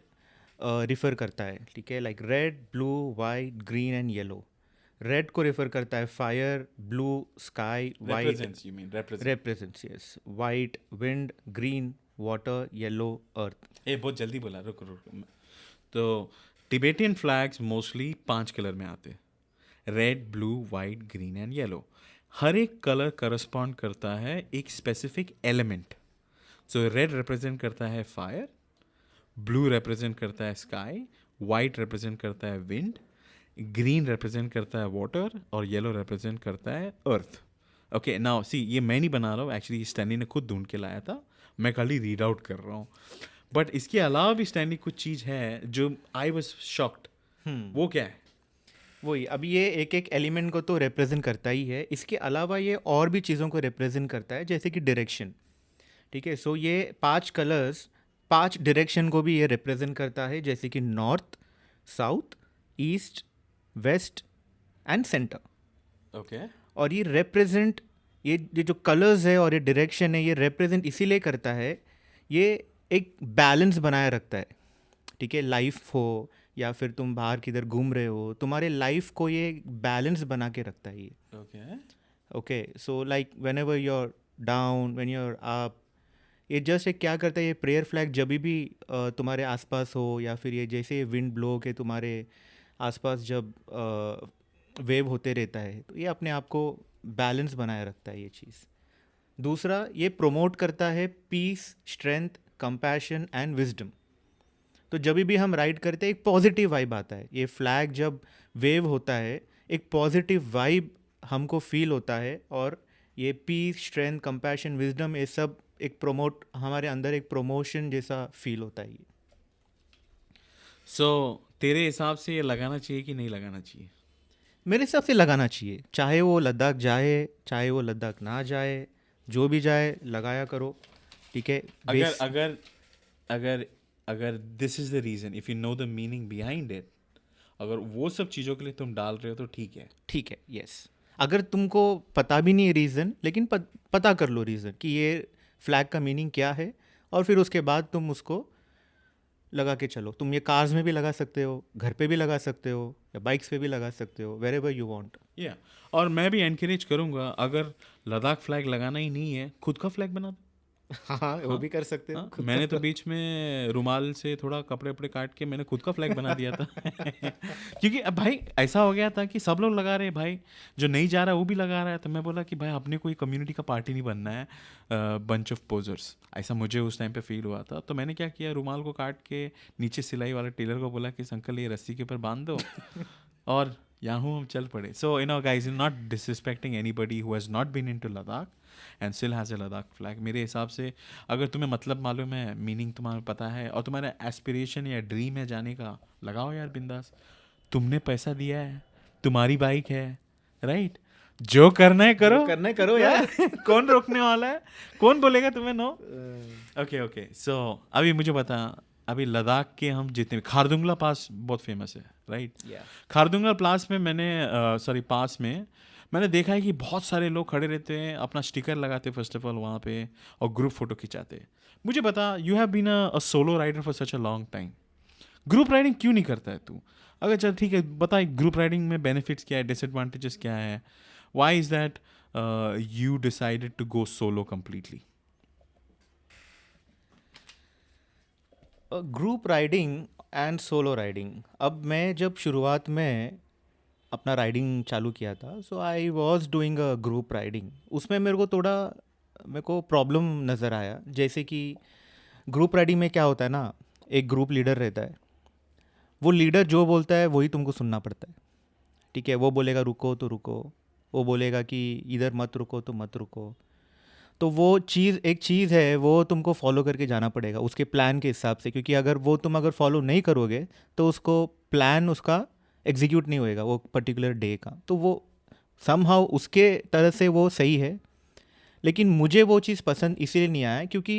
रिफ़र करता है, ठीक है, like red, blue, white, green and yellow. Red को रेफर करता है fire, blue sky, white represents, yes, white wind, green water, yellow earth. ये बहुत जल्दी बोला, रुक। तो टिबेटियन फ्लैग्स मोस्टली 5 कलर में आते हैं, red, blue, white, green and yellow. हर एक कलर करस्पॉन्ड करता है एक specific element. So red represent करता है फायर, ब्लू रिप्रेजेंट करता है स्काई, वाइट रिप्रेजेंट करता है विंड, ग्रीन रिप्रेजेंट करता है वाटर और येलो रिप्रेजेंट करता है अर्थ। ओके, नाउ सी, ये मैं नहीं बना रहा हूँ, एक्चुअली स्टैनली ने खुद ढूंढ के लाया था, मैं खाली रीड आउट कर रहा हूँ। बट इसके अलावा भी स्टैनली कुछ चीज़ है जो आई वाज शॉक्ड। वो क्या है? वही, अब ये एक एलिमेंट को तो रिप्रेजेंट करता ही है, इसके अलावा ये और भी चीज़ों को रिप्रेजेंट करता है, जैसे कि डायरेक्शन, ठीक है। सो ये 5 कलर्स 5 डायरेक्शन को भी ये रिप्रेजेंट करता है, जैसे कि north, south, east, west and centre. Okay और ये रिप्रेजेंट, ये जो कलर्स है और ये डायरेक्शन है, ये रिप्रेजेंट इसीलिए करता है, ये एक बैलेंस बनाए रखता है, ठीक है। लाइफ हो या फिर तुम बाहर किधर घूम रहे हो, तुम्हारे लाइफ को ये बैलेंस बना के रखता है ये। Okay okay, so like whenever you are down, when you are up, ये जस्ट एक क्या करता है, ये प्रेयर फ्लैग जब भी तुम्हारे आसपास हो, या फिर ये जैसे विंड ब्लो के तुम्हारे आसपास जब वेव होते रहता है, तो ये अपने आप को बैलेंस बनाए रखता है ये चीज़। दूसरा, ये प्रोमोट करता है peace, strength, compassion and wisdom. तो जब भी हम राइड करते हैं एक पॉजिटिव वाइब आता है। ये फ्लैग जब वेव होता है एक पॉजिटिव वाइब हमको फील होता है, और ये पीस, स्ट्रेंथ, कंपैशन, विजडम, ये सब एक प्रोमोट, हमारे अंदर एक प्रमोशन जैसा फील होता है ये। सो तेरे हिसाब से ये लगाना चाहिए कि नहीं लगाना चाहिए? मेरे हिसाब से लगाना चाहिए, चाहे वो लद्दाख जाए चाहे वो लद्दाख ना जाए, जो भी जाए लगाया करो, ठीक है। अगर अगर अगर अगर this is the reason, if you know the meaning behind it, अगर वो सब चीज़ों के लिए तुम डाल रहे हो तो ठीक है। ठीक है, यस। अगर तुमको पता भी नहीं है रीज़न, लेकिन पता कर लो रीज़न कि ये फ्लैग का मीनिंग क्या है, और फिर उसके बाद तुम उसको लगा के चलो। तुम ये कार्स में भी लगा सकते हो, घर पे भी लगा सकते हो, या बाइक्स पे भी लगा सकते हो, वेर एवर यू वॉन्ट। या और मैं भी एनकरेज करूंगा, अगर लद्दाख फ्लैग लगाना ही नहीं है, खुद का फ्लैग बना दो। हाँ, वो भी कर सकते हो। हाँ, मैंने तो बीच में रुमाल से थोड़ा कपड़े वपड़े काट के मैंने खुद का फ्लैग बना दिया था क्योंकि अब भाई ऐसा हो गया था कि सब लोग लगा रहे हैं, भाई जो नहीं जा रहा है वो भी लगा रहा है, तो मैं बोला कि भाई अपने कोई कम्युनिटी का पार्टी नहीं बनना है, बंच ऑफ पोजर्स, ऐसा मुझे उस टाइम पे फील हुआ था। तो मैंने क्या किया, रुमाल को काट के नीचे सिलाई वाले टेलर को बोला कि अंकल ये रस्सी के ऊपर बांध दो और यहाँ हम चल पड़े। So you know guys, I'm not disrespecting anybody who has not been into Ladakh and still has a Ladakh flag. मेरे हिसाब से अगर तुम्हें मतलब मालूम है, मीनिंग तुम्हारा पता है, और तुम्हारा एस्पिरेशन या ड्रीम है जाने का, लगाओ यार बिंदास। तुमने पैसा दिया है, तुम्हारी बाइक है, राइट? जो करना है करो, करना है करो यार कौन रोकने वाला है, कौन बोलेगा तुम्हें नो? ओके ओके, सो अभी मुझे बता, अभी लद्दाख के हम जितने, खारदुंगला पास बहुत फेमस है, राइट? खारदुंगला पास में मैंने देखा है कि बहुत सारे लोग खड़े रहते हैं, अपना स्टिकर लगाते फर्स्ट ऑफ ऑल वहाँ पे, और ग्रुप फोटो खिंचाते। मुझे बता, you have been a solo rider for such a long time, group riding क्यों नहीं करता है तू? अगर चल ठीक है, बता ग्रुप राइडिंग में बेनिफिट्स क्या है, डिसएडवांटेजेस क्या है, why is that you decided to go solo completely? Group riding and solo riding, अब मैं जब शुरुआत में अपना राइडिंग चालू किया था, so I was doing a group riding. उसमें मेरे को प्रॉब्लम नज़र आया, जैसे कि ग्रुप राइडिंग में क्या होता है ना, एक ग्रुप लीडर रहता है, वो लीडर जो बोलता है वही तुमको सुनना पड़ता है, ठीक है। वो बोलेगा रुको तो रुको, वो बोलेगा कि इधर मत रुको तो मत रुको। तो वो चीज़, एक चीज़ है, वो तुमको फॉलो करके जाना पड़ेगा उसके प्लान के हिसाब से, क्योंकि अगर तुम फॉलो नहीं करोगे तो उसको प्लान उसका एग्जीक्यूट नहीं होएगा वो पर्टिकुलर डे का। तो वो समहाउ उसके तरह से वो सही है, लेकिन मुझे वो चीज़ पसंद इसीलिए नहीं आया क्योंकि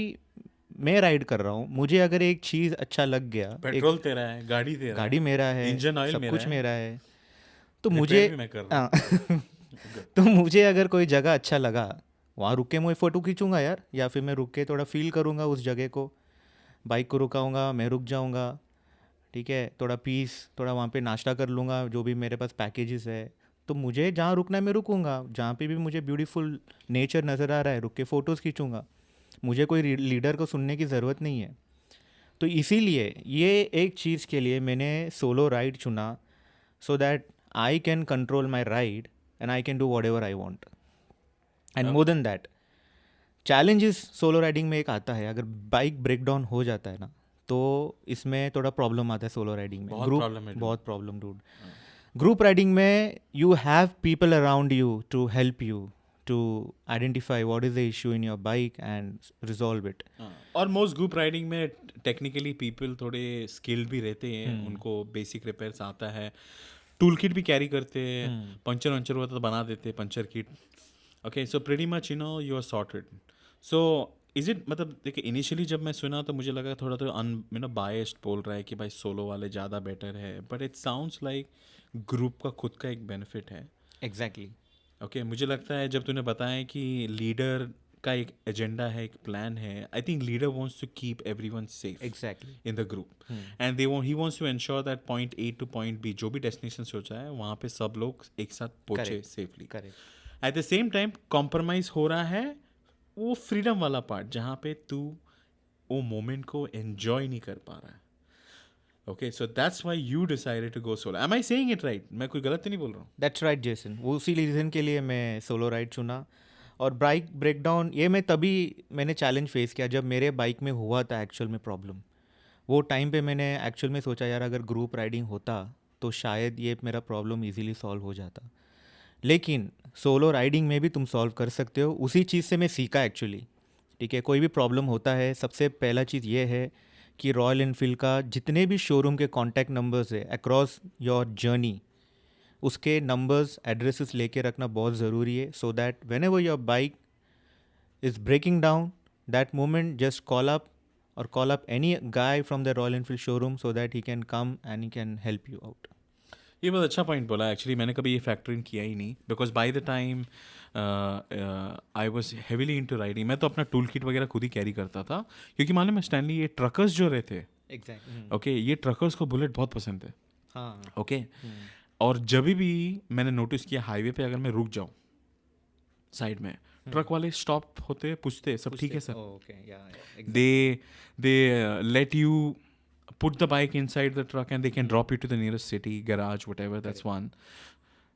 मैं राइड कर रहा हूँ, मुझे अगर एक चीज़ अच्छा लग गया, पेट्रोल तेरा है, गाड़ी मेरा है, इंजन ऑयल सब कुछ मेरा है, तो रिपेयर मुझे भी मैं कर रहा हूँ। तो मुझे अगर कोई जगह अच्छा लगा, वहाँ रुक के मैं फ़ोटो खींचूंगा यार, या फिर मैं रुक के थोड़ा फील करूँगा उस जगह को, बाइक को रुकाऊंगा, मैं रुक जाऊँगा, ठीक है, थोड़ा पीस, थोड़ा वहाँ पे नाश्ता कर लूँगा, जो भी मेरे पास पैकेजेस है। तो मुझे जहाँ रुकना है मैं रुकूंगा, जहाँ पे भी मुझे ब्यूटीफुल नेचर नज़र आ रहा है रुक के फ़ोटोज़ खींचूंगा, मुझे कोई लीडर को सुनने की ज़रूरत नहीं है। तो इसीलिए ये एक चीज़ के लिए मैंने सोलो राइड चुना, so that I can control my ride and I can do what ever I want. And more than that, challenges solo riding में एक आता है, अगर बाइक ब्रेक डाउन हो जाता है ना, तो इसमें थोड़ा प्रॉब्लम आता है सोलो राइडिंग में। बहुत प्रॉब्लम डूड। ग्रुप राइडिंग में you have people around you to help you to identify what is the issue in your bike and resolve it. और मोस्ट ग्रुप राइडिंग में टेक्निकली पीपल थोड़े skilled भी रहते हैं, उनको बेसिक रिपेयर्स आता है, टूल किट भी कैरी करते हैं, पंचर वंचर हुआ तो बना देते हैं puncture kit. Okay, so pretty much you know you are sorted. So is it, मतलब देखिए इनिशियली जब मैं सुना तो मुझे लगा थोड़ा तो बायस्ड बोल रहा है कि भाई सोलो वाले ज़्यादा बेटर है, but it sounds like group का खुद का एक बेनिफिट है। एग्जैक्टली। ओके मुझे लगता है जब तूने बताया कि लीडर का एक एजेंडा है, एक प्लान है, I think leader wants to keep everyone safe exactly. In the group and he wants to ensure that point A to point B जो भी डेस्टिनेशन सोचा है वहाँ पे सब लोग एक साथ पहुँचे correct safely. Correct. At the same time compromise हो रहा है वो फ्रीडम वाला पार्ट जहाँ पे तू वो मोमेंट को एंजॉय नहीं कर पा रहा है। Okay so that's why you decided to go solo. Am I saying it right? मैं कोई गलत तो नहीं बोल रहा हूँ? दैट्स राइट जेसन, वो उसी रीज़न के लिए मैं सोलो राइड चुना। और बाइक ब्रेकडाउन ये मैंने चैलेंज फेस किया जब मेरे बाइक में हुआ था एक्चुअल में प्रॉब्लम। वो टाइम पे मैंने एक्चुअल में सोचा यार अगर ग्रुप राइडिंग होता तो शायद ये मेरा प्रॉब्लम इजीली सॉल्व हो जाता। लेकिन सोलो राइडिंग में भी तुम सॉल्व कर सकते हो, उसी चीज़ से मैं सीखा एक्चुअली। ठीक है, कोई भी प्रॉब्लम होता है सबसे पहला चीज़ ये है कि रॉयल इनफील्ड का जितने भी शोरूम के कॉन्टैक्ट नंबर्स है अक्रॉस योर जर्नी, उसके नंबर्स एड्रेसेस लेके रखना बहुत ज़रूरी है, so that whenever your bike is breaking down that moment just call up any guy from the Royal Enfield showroom so that he can come and he can help you out. ये बहुत अच्छा point बोला actually, मैंने कभी ये factor in किया ही नहीं because by the time I was heavily into riding मैं तो अपना टूल किट वगैरह खुद ही कैरी करता था क्योंकि मालूम है स्टैनली ये ट्रकर्स जो रहते हैं एग्जैक्टली। ओके ये ट्रकर्स को बुलेट बहुत पसंद है। हाँ। ओके और जब भी मैंने नोटिस किया हाईवे पे अगर मैं रुक जाऊँ साइड में ट्रक वाले स्टॉप होते पूछते सब ठीक है सर, ओके या they let you put the bike inside the truck and they can drop you to the nearest city garage whatever, that's one.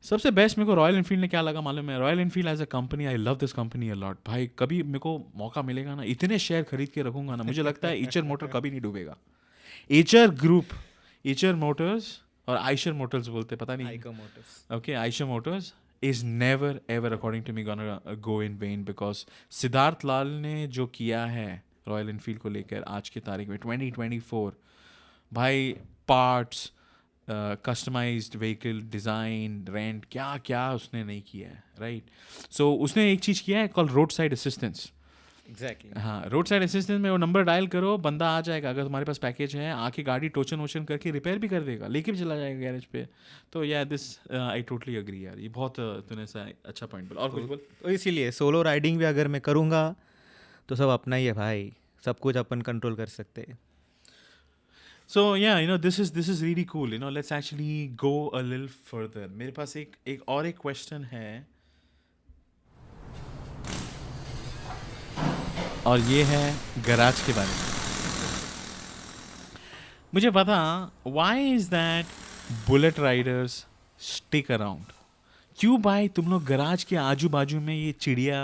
सबसे बेस्ट मेरे को रॉयल इनफील्ड ने क्या लगा मालूम है? Royal Enfield as a company, I love this company a lot भाई। कभी मेरे को मौका मिलेगा ना इतने शेयर खरीद के रखूंगा ना, मुझे लगता है एचर मोटर कभी नहीं डूबेगा। एचर ग्रुप, एचर मोटर्स और आइशर मोटर्स बोलते पता नहीं, आइको Motors. okay Eicher Motors is never ever according to me gonna go in vain because Siddhartha Lal ने जो किया है रॉयल इनफील्ड को लेकर आज की तारीख में 2024 भाई, parts, customized vehicle design, rent, क्या क्या उसने नहीं किया है राइट। सो उसने एक चीज़ किया है call road side assistance. Exactly. हाँ रोड साइड असिस्टेंस में वो नंबर डायल करो, बंदा आ जाएगा, अगर तुम्हारे पास पैकेज है आके गाड़ी टोचन वोचन करके रिपेयर भी कर देगा, लेके भी चला जाएगा गैरेज पे। तो या दिस आई टोटली अग्री यार, ये बहुत तूने सा अच्छा पॉइंट बोला। और कुछ बोल। तो इसीलिए सोलो राइडिंग भी अगर मैं करूँगा तो सब अपना ही है भाई, सब कुछ अपन कंट्रोल कर सकते हैं। So yeah, this is really cool. Let's actually go a little further. मेरे पास एक क्वेश्चन है और ये है गैराज के बारे में। मुझे पता why is that bullet riders stick around? क्यों भाई तुम लोग गैराज के आजू बाजू में ये चिड़िया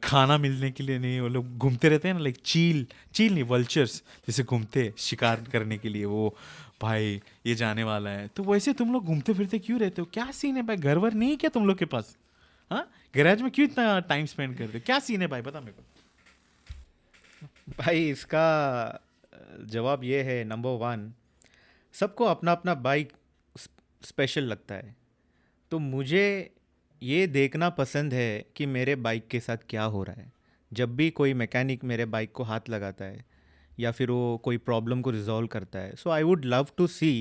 खाना मिलने के लिए नहीं, वो लोग घूमते रहते हैं ना, लाइक चील नहीं वल्चर्स जैसे घूमते शिकार करने के लिए, वो भाई ये जाने वाला है, तो वैसे तुम लोग घूमते फिरते क्यों रहते हो? क्या सीन है भाई? घर वर नहीं है क्या तुम लोग के पास? हाँ गैराज में क्यों इतना टाइम स्पेंड करते हो? क्या सीन है भाई, बता मेरे को। भाई इसका जवाब ये है, नंबर 1 सबको अपना अपना बाइक स्पेशल लगता है, तो मुझे ये देखना पसंद है कि मेरे बाइक के साथ क्या हो रहा है। जब भी कोई मैकेनिक मेरे बाइक को हाथ लगाता है या फिर वो कोई प्रॉब्लम को रिजॉल्व करता है, so I would love to see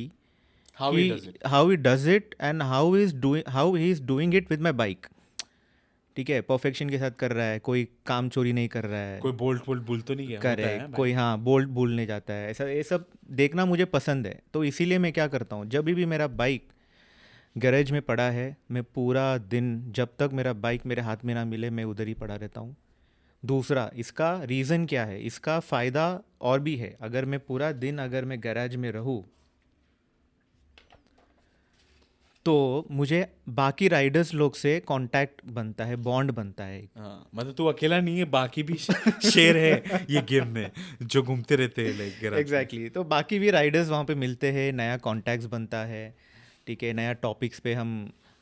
how he does it and how he is doing it with my bike. ठीक है, परफेक्शन के साथ कर रहा है, कोई काम चोरी नहीं कर रहा है, कोई बोल्ट भूल तो नहीं गया, करेक्ट, कोई हाँ बोल्ट भूलने जाता है, ऐसा ये सब देखना मुझे पसंद है। तो इसीलिए मैं क्या करता हूँ, जब भी मेरा बाइक गैरेज में पड़ा है, मैं पूरा दिन जब तक मेरा बाइक मेरे हाथ में ना मिले मैं उधर ही पड़ा रहता हूँ। दूसरा, इसका रीज़न क्या है, इसका फ़ायदा और भी है। अगर मैं पूरा दिन अगर मैं गैरेज में रहूँ तो मुझे बाकी राइडर्स लोग से कांटेक्ट बनता है, बॉन्ड बनता है। हाँ, मतलब तू अकेला नहीं है, बाकी भी शेर है ये गेम में जो घूमते रहते हैं लाइक गैराज। एग्जैक्टली, तो बाकी भी राइडर्स वहाँ पे मिलते हैं, नया कॉन्टैक्ट्स बनता है, ठीक है, नया टॉपिक्स पे हम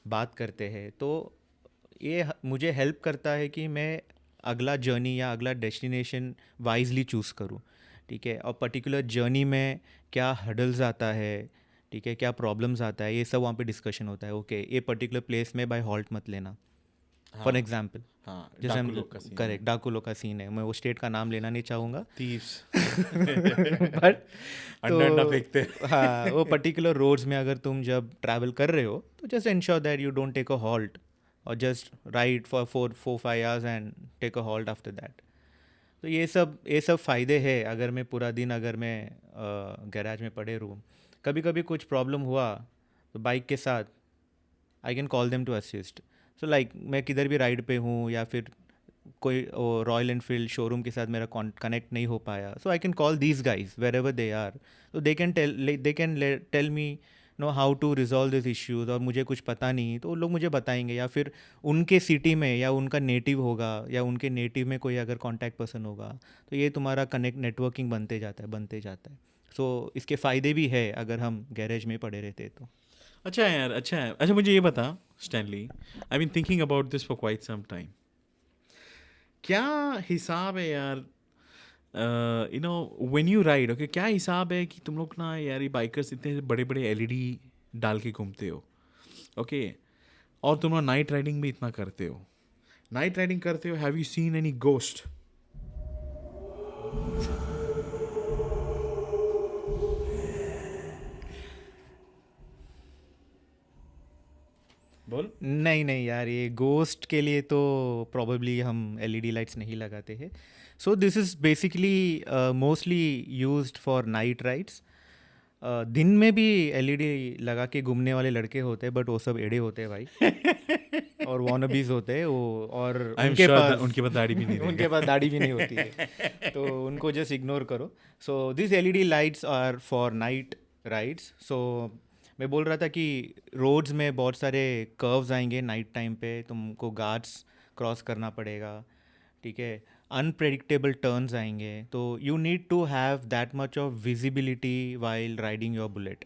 बात करते हैं। तो ये मुझे हेल्प करता है कि मैं अगला जर्नी या अगला डेस्टिनेशन वाइजली चूज़ करूँ। ठीक है, और पर्टिकुलर जर्नी में क्या हर्डल्स आता है, ठीक है, क्या प्रॉब्लम्स आता है, ये सब वहाँ पे डिस्कशन होता है। ओके, ये पर्टिकुलर प्लेस में बाय हॉल्ट मत लेना, फॉर एग्जाम्पल। हाँ, जैसे हम डाकू लोग का scene है। करेक्ट डाकू लोग का सीन है, मैं वो स्टेट का नाम लेना नहीं चाहूँगा Thieves। बट अंडा अंडा फेंकते हैं। तो हाँ, वो पर्टिकुलर रोड्स में अगर तुम जब ट्रैवल कर रहे हो तो just ensure that you don't take a halt और just ride for 4-5 hours and take a halt after that. तो ये सब फ़ायदे हैं अगर मैं पूरा दिन अगर मैं गैराज में पड़े रहूँ। कभी कभी कुछ प्रॉब्लम हुआ तो बाइक के साथ I can call them to assist. So like मैं किधर भी राइड पे हूँ या फिर कोई रॉयल एनफील्ड शोरूम के साथ मेरा कनेक्ट नहीं हो पाया, so I can call these guys wherever they are. तो they can tell me no how to resolve this issues. और मुझे कुछ पता नहीं तो वो लोग मुझे बताएंगे, या फिर उनके सिटी में या उनका नेटिव होगा या उनके नेटिव में कोई अगर कॉन्टैक्ट पर्सन होगा, तो ये तुम्हारा नेटवर्किंग बनते जाता है। सो इसके फ़ायदे भी है अगर हम गैरेज में पड़े रहते तो। अच्छा है यार, अच्छा है। अच्छा मुझे ये बता Stanley, I been thinking about this for quite some time. क्या हिसाब है यार, you know when you ride, okay, क्या हिसाब है कि तुम लोग ना यार ये बाइकर्स इतने बड़े बड़े एलईडी डाल के घूमते हो, ओके, और तुम लोग नाइट राइडिंग भी इतना करते हो, नाइट राइडिंग करते हो, have you seen any ghost? बोल। नहीं यार, ये गोस्ट के लिए तो प्रॉबेबली हम एलईडी लाइट्स नहीं लगाते हैं। सो this is basically mostly used for night rides. दिन में भी एलईडी लगा के घूमने वाले लड़के होते हैं, बट वो सब एड़े होते हैं भाई और वॉनबीज होते हैं वो। और उनके पास दाढ़ी भी नहीं उनके पास दाढ़ी भी नहीं होती है, तो उनको जस्ट इग्नोर करो। So this LED lights are for night rides. So मैं बोल रहा था कि रोड्स में बहुत सारे कर्व्स आएंगे नाइट टाइम पे, तुमको गार्ड्स क्रॉस करना पड़ेगा, ठीक है, अनप्रेडिक्टेबल टर्न्स आएंगे, तो you need to have that much of visibility while riding your Bullet,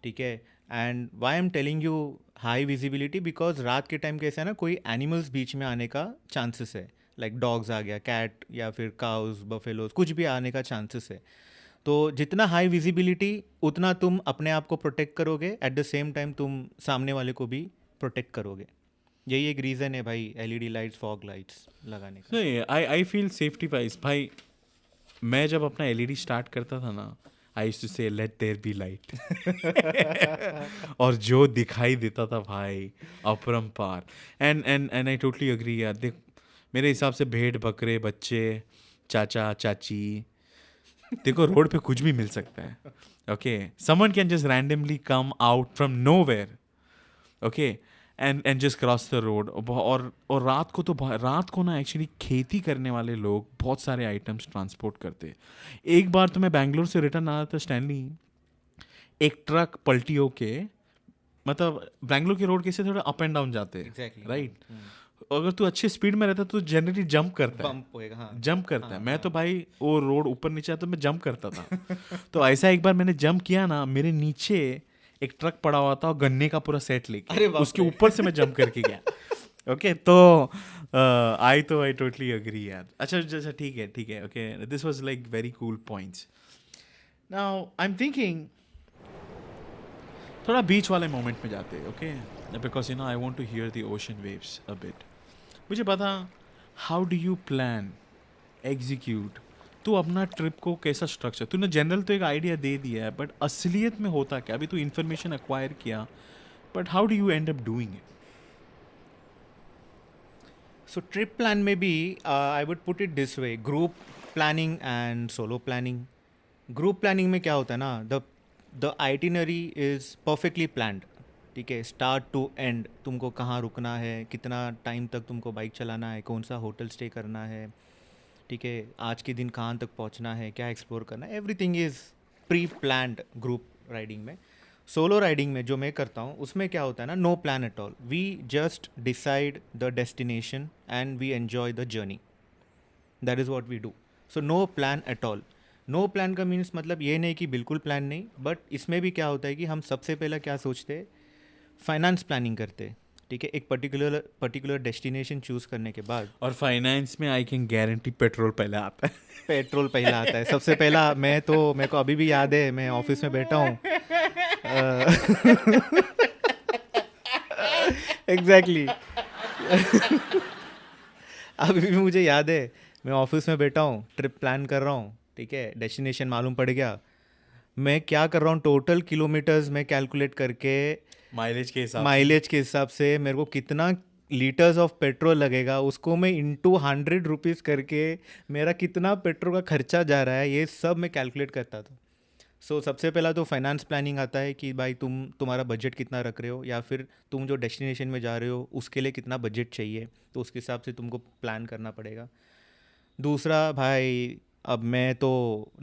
ठीक है। And why am telling you high visibility, because रात के टाइम कैसा है ना, कोई एनिमल्स बीच में आने का चांसेस है, लाइक डॉग्स आ गया, कैट या फिर काउज, बफेलोज, कुछ भी आने का चांसेस है। तो जितना हाई विजिबिलिटी उतना तुम अपने आप को प्रोटेक्ट करोगे, एट द सेम टाइम तुम सामने वाले को भी प्रोटेक्ट करोगे। यही एक रीज़न है भाई एलईडी लाइट्स, फॉग लाइट्स लगाने का। नहीं, आई फील सेफ्टी वाइज भाई, मैं जब अपना एलईडी स्टार्ट करता था ना, आई यूज्ड टू से लेट देयर बी लाइट और जो दिखाई देता था भाई अपरंपार। एंड आई टोटली एग्री यार। देख मेरे हिसाब से भेड़ बकरे बच्चे चाचा चाची, देखो रोड पे कुछ भी मिल सकता है, okay, someone can just randomly come out from nowhere, okay, and just cross the road. और रात को ना एक्चुअली खेती करने वाले लोग बहुत सारे आइटम्स ट्रांसपोर्ट करते हैं। एक बार तो मैं बैंगलोर से रिटर्न आ रहा था स्टैनली, एक ट्रक पलटी होके, मतलब बैंगलोर के रोड कैसे थोड़ा अप एंड डाउन जाते हैं, Exactly. राइट, अगर तू अच्छे स्पीड में रहता तो जनरली जंप करता है, बम्प होएगा, हाँ। जंप करता है। मैं तो भाई वो रोड ऊपर नीचे आता तो मैं जंप करता था तो ऐसा एक बार मैंने जंप किया ना, मेरे नीचे एक ट्रक पड़ा हुआ था और गन्ने का पूरा सेट लेके उसके ऊपर से मैं जंप करके गया। ओके, तो आई टोटली एग्री यार। अच्छा ठीक है, okay, this was like very cool points. Now I am thinking थोड़ा बीच वाले मोमेंट में जाते हैं, okay, because you know I want to hear the ocean waves a bit. मुझे बता, how do you plan execute, तू अपना trip को कैसा स्ट्रक्चर, तूने जनरल तो एक आइडिया दे दिया है, बट असलियत में होता क्या? अभी तू इन्फॉर्मेशन एक्वायर किया, but how do you and up doing it? So trip plan में भी I would put it this way, group planning and solo planning. Group planning में क्या होता है ना, the itinerary is perfectly planned, ठीक है, स्टार्ट टू एंड, तुमको कहाँ रुकना है, कितना टाइम तक तुमको बाइक चलाना है, कौन सा होटल स्टे करना है, ठीक है, आज के दिन कहाँ तक पहुँचना है, क्या एक्सप्लोर करना है, everything is pre planned group riding में। सोलो राइडिंग में जो मैं करता हूँ उसमें क्या होता है ना, no plan at all, we just decide the destination and we enjoy the journey, that is what we do. So no plan at all. No plan का मीन्स मतलब ये नहीं कि बिल्कुल प्लान नहीं, बट इसमें भी क्या होता है कि हम सबसे पहले क्या सोचते हैं, फाइनेंस प्लानिंग करते हैं, ठीक है, एक पर्टिकुलर डेस्टिनेशन चूज करने के बाद। और फाइनेंस में आई कैन गारंटी पेट्रोल पहले आता है पेट्रोल पहला आता है सबसे पहला। मेरे को अभी भी याद है, मैं ऑफिस में बैठा हूँ, एग्जैक्टली अभी भी मुझे याद है, मैं ऑफिस में बैठा हूँ, ट्रिप प्लान कर रहा हूँ, ठीक है, डेस्टिनेशन मालूम पड़ गया, मैं क्या कर रहा हूँ, टोटल किलोमीटर्स में कैलकुलेट करके माइलेज के हिसाब से मेरे को कितना लीटर्स ऑफ पेट्रोल लगेगा, उसको मैं इंटू 100 रुपीज़ करके मेरा कितना पेट्रोल का खर्चा जा रहा है, ये सब मैं कैलकुलेट करता था। सबसे पहला तो फाइनेंस प्लानिंग आता है कि भाई तुम्हारा बजट कितना रख रहे हो, या फिर तुम जो डेस्टिनेशन में जा रहे हो उसके लिए कितना बजट चाहिए, तो उसके हिसाब से तुमको प्लान करना पड़ेगा। दूसरा भाई, अब मैं तो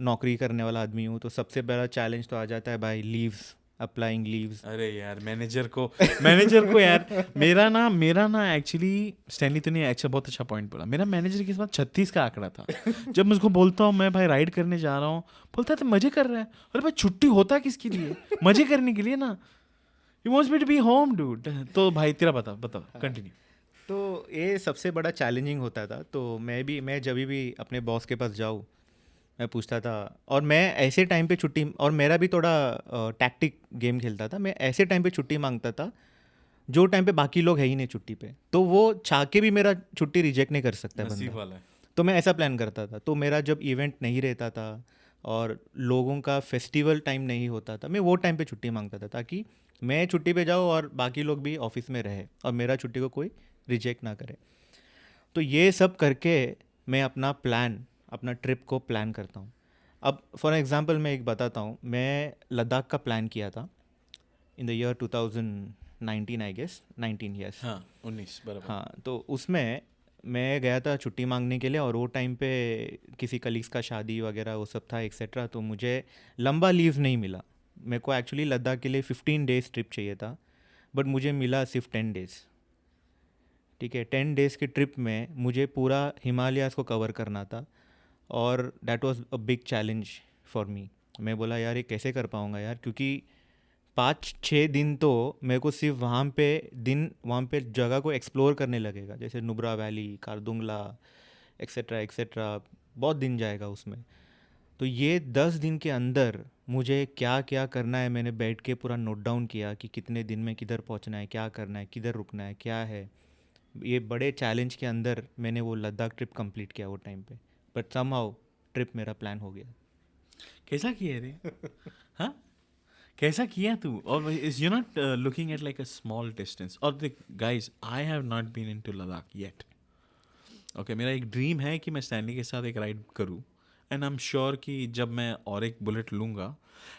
नौकरी करने वाला आदमी हूँ, तो सबसे बड़ा चैलेंज तो आ जाता है भाई, लीव्स, अप्लाइंग लीव्स। अरे यार मैनेजर को यार मेरा ना एक्चुअली स्टैनली तो नहीं, अच्छा बहुत अच्छा पॉइंट बोला। मेरा मैनेजर के साथ 36 का आंकड़ा था। जब मैं उसको बोलता हूँ मैं भाई राइड करने जा रहा हूँ, बोलता है तो मजे कर रहा है। अरे भाई छुट्टी होता किसके लिए? मजे करने के लिए ना। You wants me to be home dude. तो भाई तेरा बताओ कंटिन्यू। तो ये सबसे बड़ा चैलेंजिंग होता था। तो मैं जब भी अपने बॉस के पास जाऊँ, मैं पूछता था, और मैं ऐसे टाइम पे छुट्टी, और मेरा भी थोड़ा टैक्टिक गेम खेलता था, मैं ऐसे टाइम पे छुट्टी मांगता था जो टाइम पे बाकी लोग है ही नहीं छुट्टी पे, तो वो चाह के भी मेरा छुट्टी रिजेक्ट नहीं कर सकता बंदा। तो मैं ऐसा प्लान करता था। तो मेरा जब इवेंट नहीं रहता था और लोगों का फेस्टिवल टाइम नहीं होता था, मैं वो टाइम पे छुट्टी मांगता था, ताकि मैं छुट्टी पे जाऊँ और बाकी लोग भी ऑफिस में रहे और मेरा छुट्टी को कोई रिजेक्ट ना करे। तो ये सब करके मैं अपना ट्रिप को प्लान करता हूँ। अब फॉर एग्ज़ाम्पल मैं एक बताता हूँ, मैं लद्दाख का प्लान किया था in the year 2019 I guess, 19 years. हाँ 19 बराबर। हाँ, तो उसमें मैं गया था छुट्टी मांगने के लिए, और वो टाइम पे किसी कलीग्स का शादी वगैरह वो सब था एक्सेट्रा, तो मुझे लंबा लीव नहीं मिला। मेरे को एक्चुअली लद्दाख के लिए 15 डेज़ ट्रिप चाहिए था, बट मुझे मिला सिर्फ 10 डेज़। ठीक है, 10 डेज़ के ट्रिप में मुझे पूरा हिमालयाज़ को कवर करना था, और that was a big challenge for me. मैं बोला यार ये कैसे कर पाऊँगा यार, क्योंकि 5-6 दिन तो मेरे को सिर्फ वहाँ पे जगह को एक्सप्लोर करने लगेगा, जैसे नुब्रा वैली, कारदुंगला एक्सेट्रा एक्सेट्रा, बहुत दिन जाएगा उसमें। तो ये 10 दिन के अंदर मुझे क्या क्या करना है, मैंने बैठ के पूरा नोट डाउन किया कि कितने दिन में किधर पहुँचना है, क्या करना है, किधर रुकना है, क्या है। ये बड़े चैलेंज के अंदर मैंने वो लद्दाख ट्रिप कंप्लीट किया वो टाइम पे, बट समहाउ ट्रिप मेरा प्लान हो गया। कैसा किया रे? हाँ कैसा किया तू? और is you not looking at like a small distance? और देख guys, I have not been into Ladakh yet. Okay, मेरा एक ड्रीम है कि मैं स्टैनली के साथ एक राइड करूँ, एंड आई एम श्योर कि जब मैं और एक बुलेट लूँगा,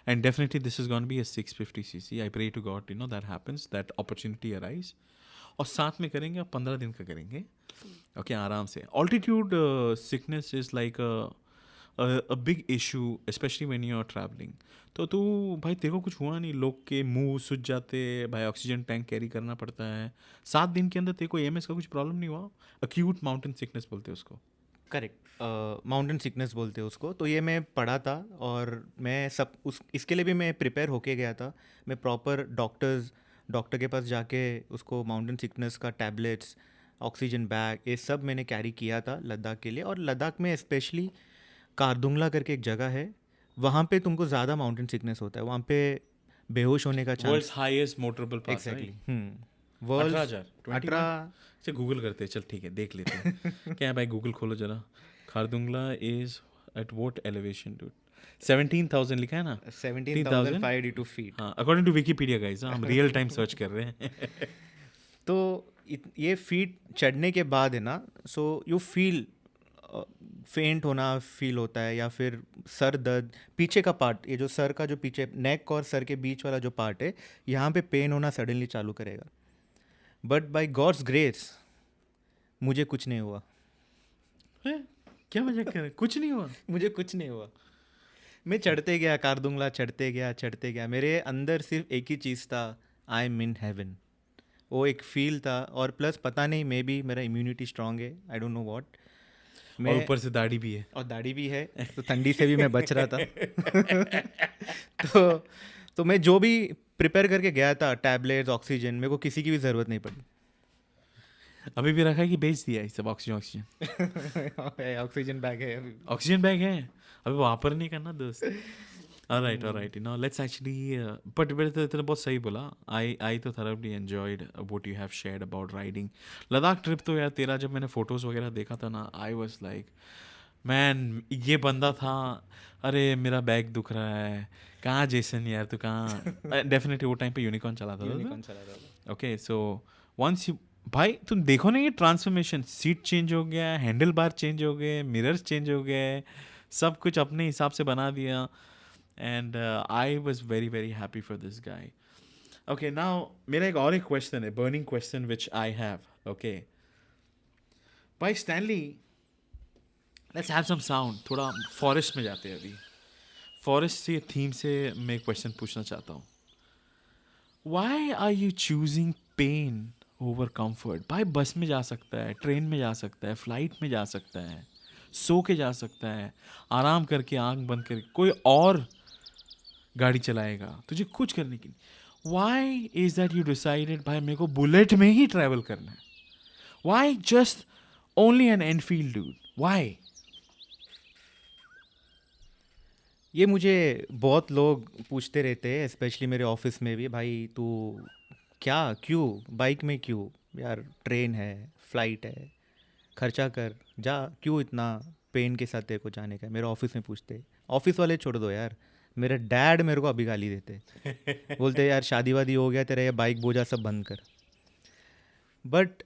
and definitely this is gonna be a 650cc, I pray to God you know that happens, that opportunity arise, और साथ में करेंगे और 15 दिन का करेंगे। ओके आराम से। Altitude sickness is like a big issue specially when you are travelling. तो तू भाई तेरे को कुछ हुआ नहीं? लोग के मुंह सूज जाते भाई, ऑक्सीजन टैंक कैरी करना पड़ता है 7 दिन के अंदर। तेरे को एएमएस का कुछ प्रॉब्लम नहीं हुआ? अक्यूट माउंटेन सिकनेस बोलते हैं उसको। करेक्ट, माउंटेन सिकनेस बोलते हैं उसको। तो ये मैं पढ़ा था, और मैं इसके लिए भी मैं प्रिपेयर होके गया था। मैं प्रॉपर डॉक्टर के पास जाके उसको माउंटेन सिकनेस का टैबलेट्स, ऑक्सीजन बैग, ये सब मैंने कैरी किया था लद्दाख के लिए। और लद्दाख में स्पेशली कारदुंगला करके एक जगह है, वहाँ पे तुमको ज़्यादा माउंटेन सिकनेस होता है, वहाँ पे बेहोश होने का chance. World's highest motorable pass. Exactly, world 18,000 18। से गूगल करते हैं, चल ठीक है देख लेते हैं। क्या है भाई, गूगल खोलो जरा। Khardungla is at what elevation dude? 17,000 लिखा है ना? 17,582 फीट। हाँ अकॉर्डिंग टू विकीपीडिया गाइस, हम रियल टाइम सर्च कर रहे हैं। तो ये फीट चढ़ने के बाद है ना, सो यू फील फेंट होना फील होता है, या फिर सर दर्द, पीछे का पार्ट, ये जो सर का जो पीछे नेक और सर के बीच वाला जो पार्ट है, यहाँ पे पेन होना सडनली चालू करेगा। बट बाय गॉड्स ग्रेस मुझे कुछ नहीं हुआ। क्या मजाक कर रहे? कुछ नहीं हुआ? मुझे कुछ नहीं हुआ। मैं चढ़ते गया, कारदुंगला चढ़ते गया, मेरे अंदर सिर्फ एक ही चीज़ था, आई एम इन हेवन। वो एक फील था, और प्लस पता नहीं मे बी मेरा इम्यूनिटी स्ट्रांग है, आई डोंट नो व्हाट। और ऊपर से दाढ़ी भी है। और दाढ़ी भी है, तो ठंडी से भी मैं बच रहा था। तो मैं जो भी प्रिपेयर करके गया था, टैबलेट्स, ऑक्सीजन, मेरे को किसी की भी ज़रूरत नहीं पड़ी। अभी भी रखा है कि बेच दिया ये सब? ऑक्सीजन ऑक्सीजन बैग है अभी। ऑक्सीजन बैग है, अभी वापर नहीं करना दोस्त। Alright. Now let's actually, but तेरे बहुत सही बोला. I तो thoroughly enjoyed what you have shared about riding. Ladakh trip तो यार तेरा जब मैंने फोटोज वगैरह देखा था ना, I was like, मैन ये बंदा था. अरे मेरा बैग दुख रहा है. कहाँ जेसन यार, तू कहाँ? डेफिनेटली वो टाइम पे यूनिकॉर्न चलाता था. यूनिकॉर्न चला रहा था. ओके, सो वंस यू, भाई तुम देखो ना ये ट्रांसफॉर्मेशन, सीट चेंज हो गया, हैंडल बार चेंज हो गए, मिरर्स चेंज हो गए, सब कुछ अपने हिसाब से बना दिया. And I was very very happy for this guy. Okay, now मेरा एक और एक क्वेश्चन है, burning question which I have. Okay भाई Stanley, let's have some sound. थोड़ा फॉरेस्ट में जाते हैं अभी. फॉरेस्ट से थीम से मैं क्वेश्चन पूछना चाहता हूँ. Why are you choosing pain over comfort? भाई बस में जा सकता है, ट्रेन में जा सकता है, फ्लाइट में जा सकता है, सो के जा सकता है, आराम करके आंख बंद करके, कोई और गाड़ी चलाएगा, तुझे कुछ करने की नहीं. Why is that you decided भाई मेरे को बुलेट में ही ट्रैवल करना है? Why just only an Enfield dude? Why? ये मुझे बहुत लोग पूछते रहते हैं, स्पेशली मेरे ऑफिस में भी. भाई तू क्या, क्यों बाइक में, क्यों यार, ट्रेन है, फ्लाइट है, खर्चा कर जा, क्यों इतना पेन के साथ तेरे को जाने का है? मेरे ऑफिस में पूछते. ऑफिस वाले छोड़ दो यार, मेरे डैड मेरे को अभी गाली देते. बोलते यार शादी वादी हो गया तेरा, ये बाइक बोझा सब बंद कर. बट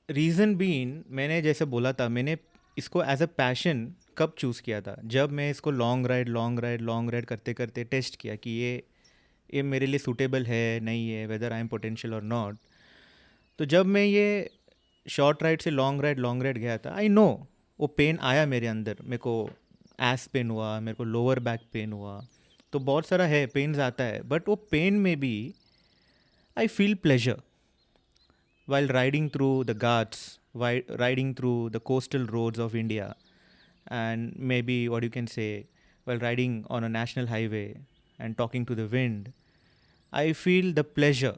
रीज़न बीन, मैंने जैसे बोला था, मैंने इसको एज अ पैशन कब चूज़ किया था, जब मैं इसको लॉन्ग राइड करते करते टेस्ट किया कि ये मेरे लिए सूटेबल है नहीं है, वेदर आई एम पोटेंशियल और नॉट. तो जब मैं ये शॉर्ट राइड से लॉन्ग राइड गया था, आई नो वो पेन आया मेरे अंदर. मेरे को एस पेन हुआ, मेरे को लोअर बैक पेन हुआ, तो बहुत सारा है पेन्स आता है. बट वो पेन में भी I feel pleasure while riding through the Ghats, while riding through the coastal roads of India, and maybe what you can say, while riding on a national highway and talking to the wind, I feel the pleasure.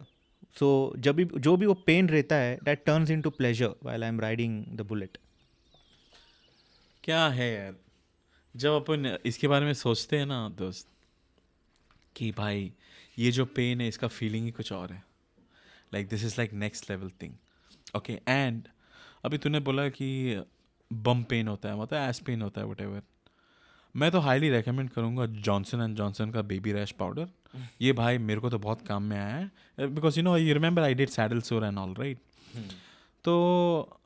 So जो भी वो pen रहता है, that turns into pleasure while I'm riding the bullet. क्या है यार, जब अपन इसके बारे में सोचते हैं ना दोस्त, कि भाई ये जो पेन है इसका फीलिंग ही कुछ और है. Like this is like next level thing. Okay, and अभी तूने बोला कि बम पेन होता है, मतलब एस पेन होता है, वट. मैं तो हाईली रेकमेंड करूँगा जॉनसन एंड जॉनसन का बेबी रैश पाउडर. ये भाई मेरे को तो बहुत काम में आया है, because you remember I did saddle सोर एंड ऑल राइट. तो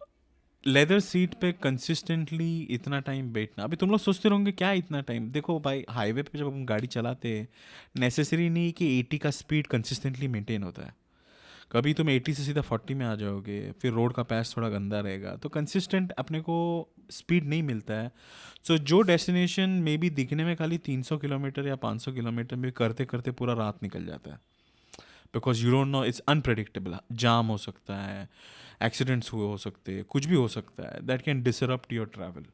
लेदर सीट पे कंसिस्टेंटली इतना टाइम बैठना, अभी तुम लोग सोचते रहोगे क्या इतना टाइम. देखो भाई हाईवे पे जब हम गाड़ी चलाते हैं, नेसेसरी नहीं कि 80 का स्पीड कंसिस्टेंटली मेंटेन होता है. कभी तुम 80 से सीधा 40 में आ जाओगे, फिर रोड का पैच थोड़ा गंदा रहेगा, तो कंसिस्टेंट अपने को स्पीड नहीं मिलता है. सो जो डेस्टिनेशन में भी दिखने में खाली 300 किलोमीटर या 500 किलोमीटर में करते करते पूरा रात निकल जाता है. Because you don't know, it's unpredictable. जाम हो सकता है, एक्सीडेंट्स हुए हो सकते हैं, कुछ भी हो सकता है, that can disrupt your travel.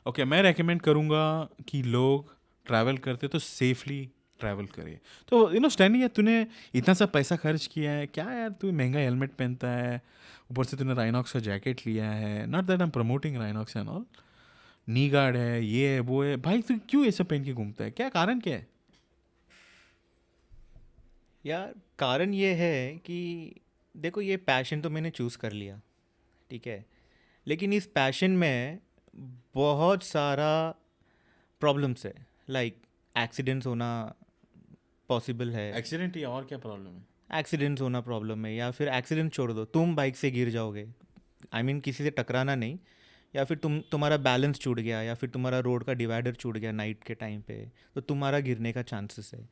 Okay, मैं रेकमेंड करूँगा कि लोग ट्रैवल करते तो सेफली ट्रैवल करे. तो स्टैंडी यार, तूने इतना सा पैसा खर्च किया है, क्या यार तू महंगा हेलमेट पहनता है, ऊपर से तूने राइनॉक्स का जैकेट लिया है. Not that I am promoting Rhinox and all, knee guard है, ये है वो है, भाई तू क्यों ये सब पहन के घूमता है, क्या कारण क्या है? यार कारण ये है कि देखो, ये पैशन तो मैंने चूज़ कर लिया, ठीक है, लेकिन इस पैशन में बहुत सारा प्रॉब्लम्स है. लाइक एक्सीडेंट्स होना पॉसिबल है. एक्सीडेंट या और क्या प्रॉब्लम है? एक्सीडेंट्स होना प्रॉब्लम है, या फिर एक्सीडेंट छोड़ दो, तुम बाइक से गिर जाओगे. आई मीन किसी से टकराना नहीं, या फिर तुम्हारा बैलेंस छूट गया, या फिर तुम्हारा रोड का डिवाइडर छूट गया नाइट के टाइम पे, तो तुम्हारा गिरने का चांसेस है.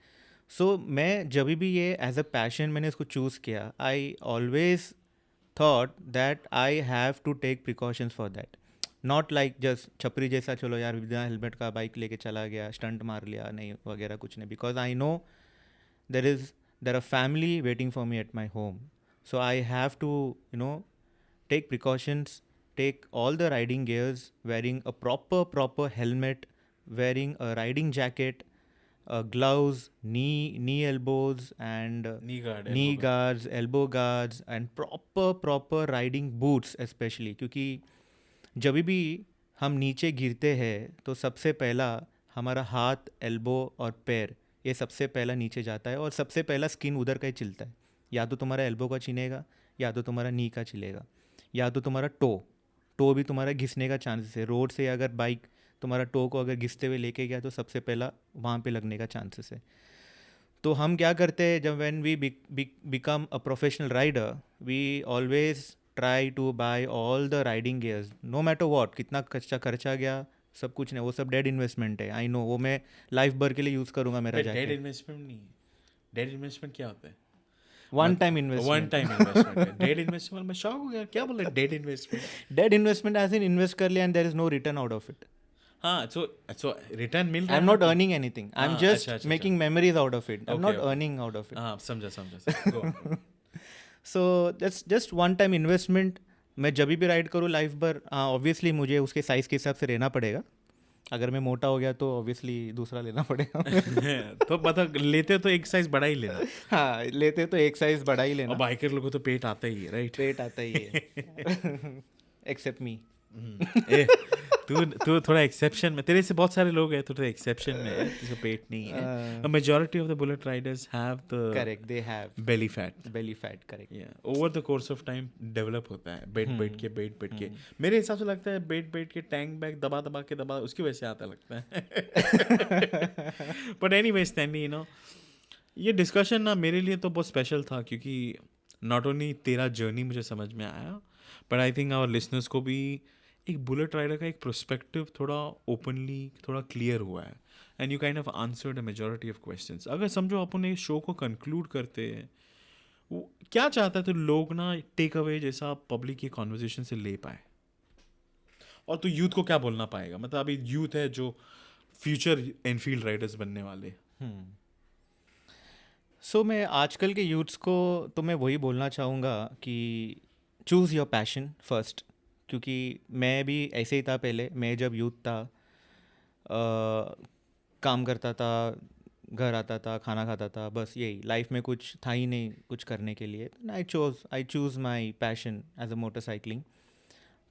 सो मैं जब भी ये एज अ पैशन मैंने इसको चूज़ किया, I always thought that I have to take precautions for that. Not like just छपरी जैसा चलो यार बिना हेलमेट का बाइक लेके चला गया, स्टंट मार लिया, नहीं वगैरह कुछ नहीं. Because I know there are family waiting for me at my home, so I have to take precautions, take all the riding gears, wearing a proper helmet, wearing a riding jacket, gloves, knee elbows, and knee guards, elbow guards, and proper riding boots especially. क्योंकि जब भी हम नीचे गिरते हैं तो सबसे पहला हमारा हाथ, एल्बो और पैर ये सबसे पहला नीचे जाता है और सबसे पहला स्किन उधर का ही चिलता है. या तो तुम्हारा एल्बो का छिलेगा, या तो तुम्हारा नी का छिलेगा, या तो तुम्हारा टो भी तुम्हारा घिसने का चांसेस है. रोड से अगर बाइक तुम्हारा टो को अगर घिसते हुए लेके गया तो सबसे पहला वहाँ पे लगने का चांसेस है. तो हम क्या करते हैं जब when we become a professional rider, we always try to buy all the riding gears, no matter what. कितना खर्चा गया, सब कुछ नहीं, वो सब डेड इन्वेस्टमेंट है. आई नो, वो मैं लाइफ भर के लिए यूज़ करूँगा मेरा डेड जैकेट. इन्वेस्टमेंट नहीं है. डेड इन्वेस्टमेंट क्या होता है? One time one investment. Time investment है. डेड इन्वेस्टमेंट मैं शॉक हो गया, क्या बोल रहे dead investment? Dead investment as in invest कर लिया and there is no return out of it. हाँ, सो रिटर्न मिल रहा आई है एम ना नॉट तो- अर्निंग एनीथिंग, आई एम हाँ, जस्ट अच्छा. Making memories out of it. I am Okay, not okay. Earning out of it. हाँ, समझा. Go. So that's just one time investment. मैं जब भी राइड करूँ लाइफ भर, ऑब्वियसली मुझे उसके साइज़ के हिसाब से रहना पड़ेगा. अगर मैं मोटा हो गया तो ऑब्वियसली दूसरा लेना पड़ेगा. तो मतलब लेते तो एक साइज बड़ा ही लेना. हाँ, लेते तो एक साइज बड़ा ही और लेना. बाइकर लोगों को तो पेट आता ही है, राइट? पेट आता ही है. एक्सेप्ट मी. तू थोड़ा एक्सेप्शन में, तेरे से बहुत सारे लोग हैं, तो थोड़ा एक्सेप्शन में है, तुझे पेट नहीं है. Majority of the bullet Riders have the correct, they have belly fat. Belly fat. Correct. Over the course of time develop होता है. बैठ के मेरे हिसाब से लगता है बैठ के टैंक बैग दबा उसकी वजह से आता लगता है. बट एनीवेज स्टैंडी, ये डिस्कशन ना मेरे लिए तो बहुत स्पेशल था, क्योंकि नॉट ओनली तेरा जर्नी मुझे समझ में आया, but I think our listeners को भी एक बुलेट राइडर का एक प्रोस्पेक्टिव थोड़ा ओपनली थोड़ा क्लियर हुआ है. And you kind of answered a majority of questions. अगर समझो अपन इस शो को कंक्लूड करते हैं, वो क्या चाहता है तो लोग ना टेक अवे जैसा पब्लिक की कॉन्वर्जेशन से ले पाए, और तो यूथ को क्या बोलना पाएगा? मतलब अभी यूथ है जो फ्यूचर एनफील्ड राइडर्स बनने वाले. सो मैं आजकल के यूथ्स को तो मैं वही बोलना चाहूँगा कि चूज़ योर पैशन फर्स्ट. क्योंकि मैं भी ऐसे ही था पहले. मैं जब यूथ था, काम करता था, घर आता था, खाना खाता था, बस यही. लाइफ में कुछ था ही नहीं कुछ करने के लिए. I choose my passion as a motorcycling.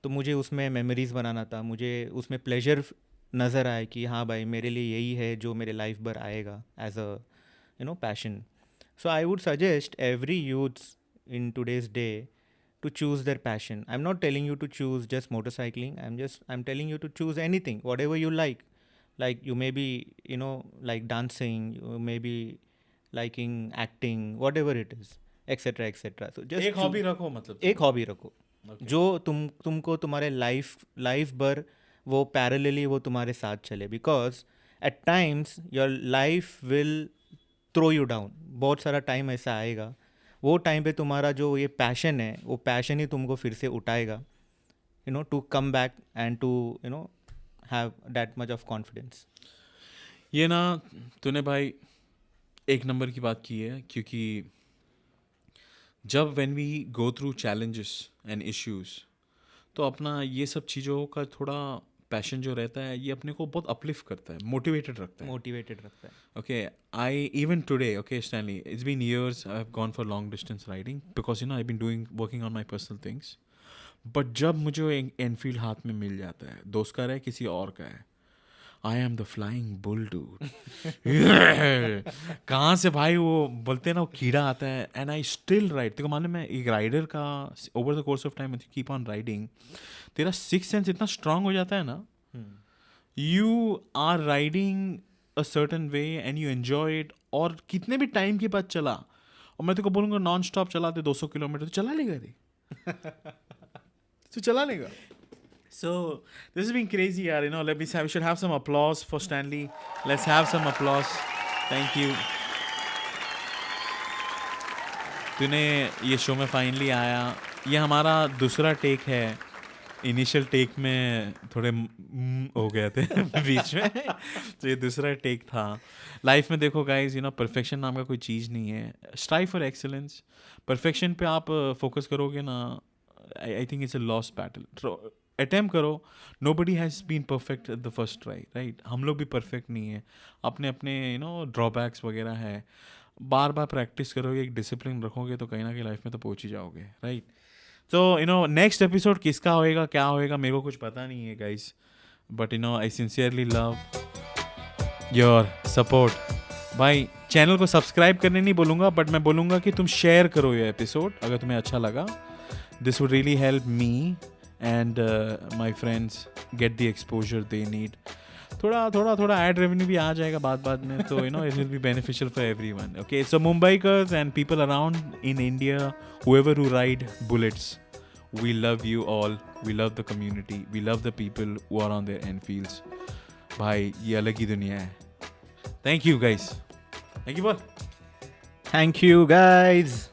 तो मुझे उसमें मेमोरीज़ बनाना था, मुझे उसमें प्लेजर नज़र आया कि हाँ भाई, मेरे लिए यही है जो मेरे लाइफ भर आएगा as a passion. So I would suggest every youth in today's day to choose their passion. I'm not telling you to choose just motorcycling. I'm telling you to choose anything, whatever you like. Like you may be, like dancing, you may be liking acting, whatever it is, etc. etc. So just एक hobby रखो, मतलब एक hobby रखो जो तुमको तुम्हारे life भर वो पैरेलली वो तुम्हारे साथ चले. Because at times your life will throw you down. बहुत सारा टाइम ऐसा आएगा, वो टाइम पे तुम्हारा जो ये पैशन है, वो पैशन ही तुमको फिर से उठाएगा, to come back and to have that much of confidence. ये ना तूने भाई एक नंबर की बात की है, क्योंकि जब when we go through challenges and issues, तो अपना ये सब चीज़ों का थोड़ा पैशन जो रहता है, ये अपने को बहुत अपलिफ्ट करता है, मोटिवेटेड रखता है. Okay, I even today, okay, Stanley, it's been years I've gone for long distance riding because I've been working on my personal things. But जब मुझे एनफील्ड हाथ में मिल जाता है, दोस्त का है किसी और का है, I am the flying bull dude. कहाँ से भाई वो बोलते हैं ना, वो कीड़ा आता है, and I still ride. तेरे को मालूम है, एक राइडर का over the course of time when you keep on riding, तेरा सिक्स सेंस इतना स्ट्रांग हो जाता है ना, you are riding a certain way and you enjoy it. और कितने भी टाइम के बाद चला, और मैं तेरे को बोलूँगा नॉन स्टॉप चलाते 200 किलोमीटर, तो चला लेगा रे. तो चला लेगा. So this has been crazy, yaar. We should have some applause for Stanley. Let's have some applause. Thank you. तूने ये शो में फाइनली आया. ये हमारा दूसरा टेक है. इनिशियल टेक में थोड़े हो गए थे बीच में, तो ये दूसरा टेक था. लाइफ में देखो गाइज, परफेक्शन नाम का कोई चीज़ नहीं है. Strive for excellence. परफेक्शन पे आप फोकस करोगे ना, I think it's a lost battle. Attempt करो. Nobody has been perfect at the first try, right? हम लोग भी परफेक्ट नहीं है. अपने अपने ड्रॉबैक्स वगैरह है. बार बार प्रैक्टिस करोगे, एक डिसिप्लिन रखोगे, तो कहीं ना कहीं लाइफ में तो पहुंच ही जाओगे, राइट? तो नेक्स्ट एपिसोड किसका होएगा, क्या होएगा, मेरे को कुछ पता नहीं है guys, but I sincerely love your support. भाई चैनल को सब्सक्राइब करने नहीं बोलूँगा, बट मैं बोलूँगा कि तुम शेयर करो ये एपिसोड अगर तुम्हें अच्छा लगा। This would really help me and my friends get the exposure they need. थोड़ा एड रेवेन्यू भी आ जाएगा बाद में, तो you know it will be beneficial for everyone. Okay, so Mumbaikars and people around in India, whoever who ride bullets, we love you all, we love the community, we love the people who are on their Enfields. भाई ये अलग ही दुनिया है। Thank you guys, thank you बोल। Thank you guys.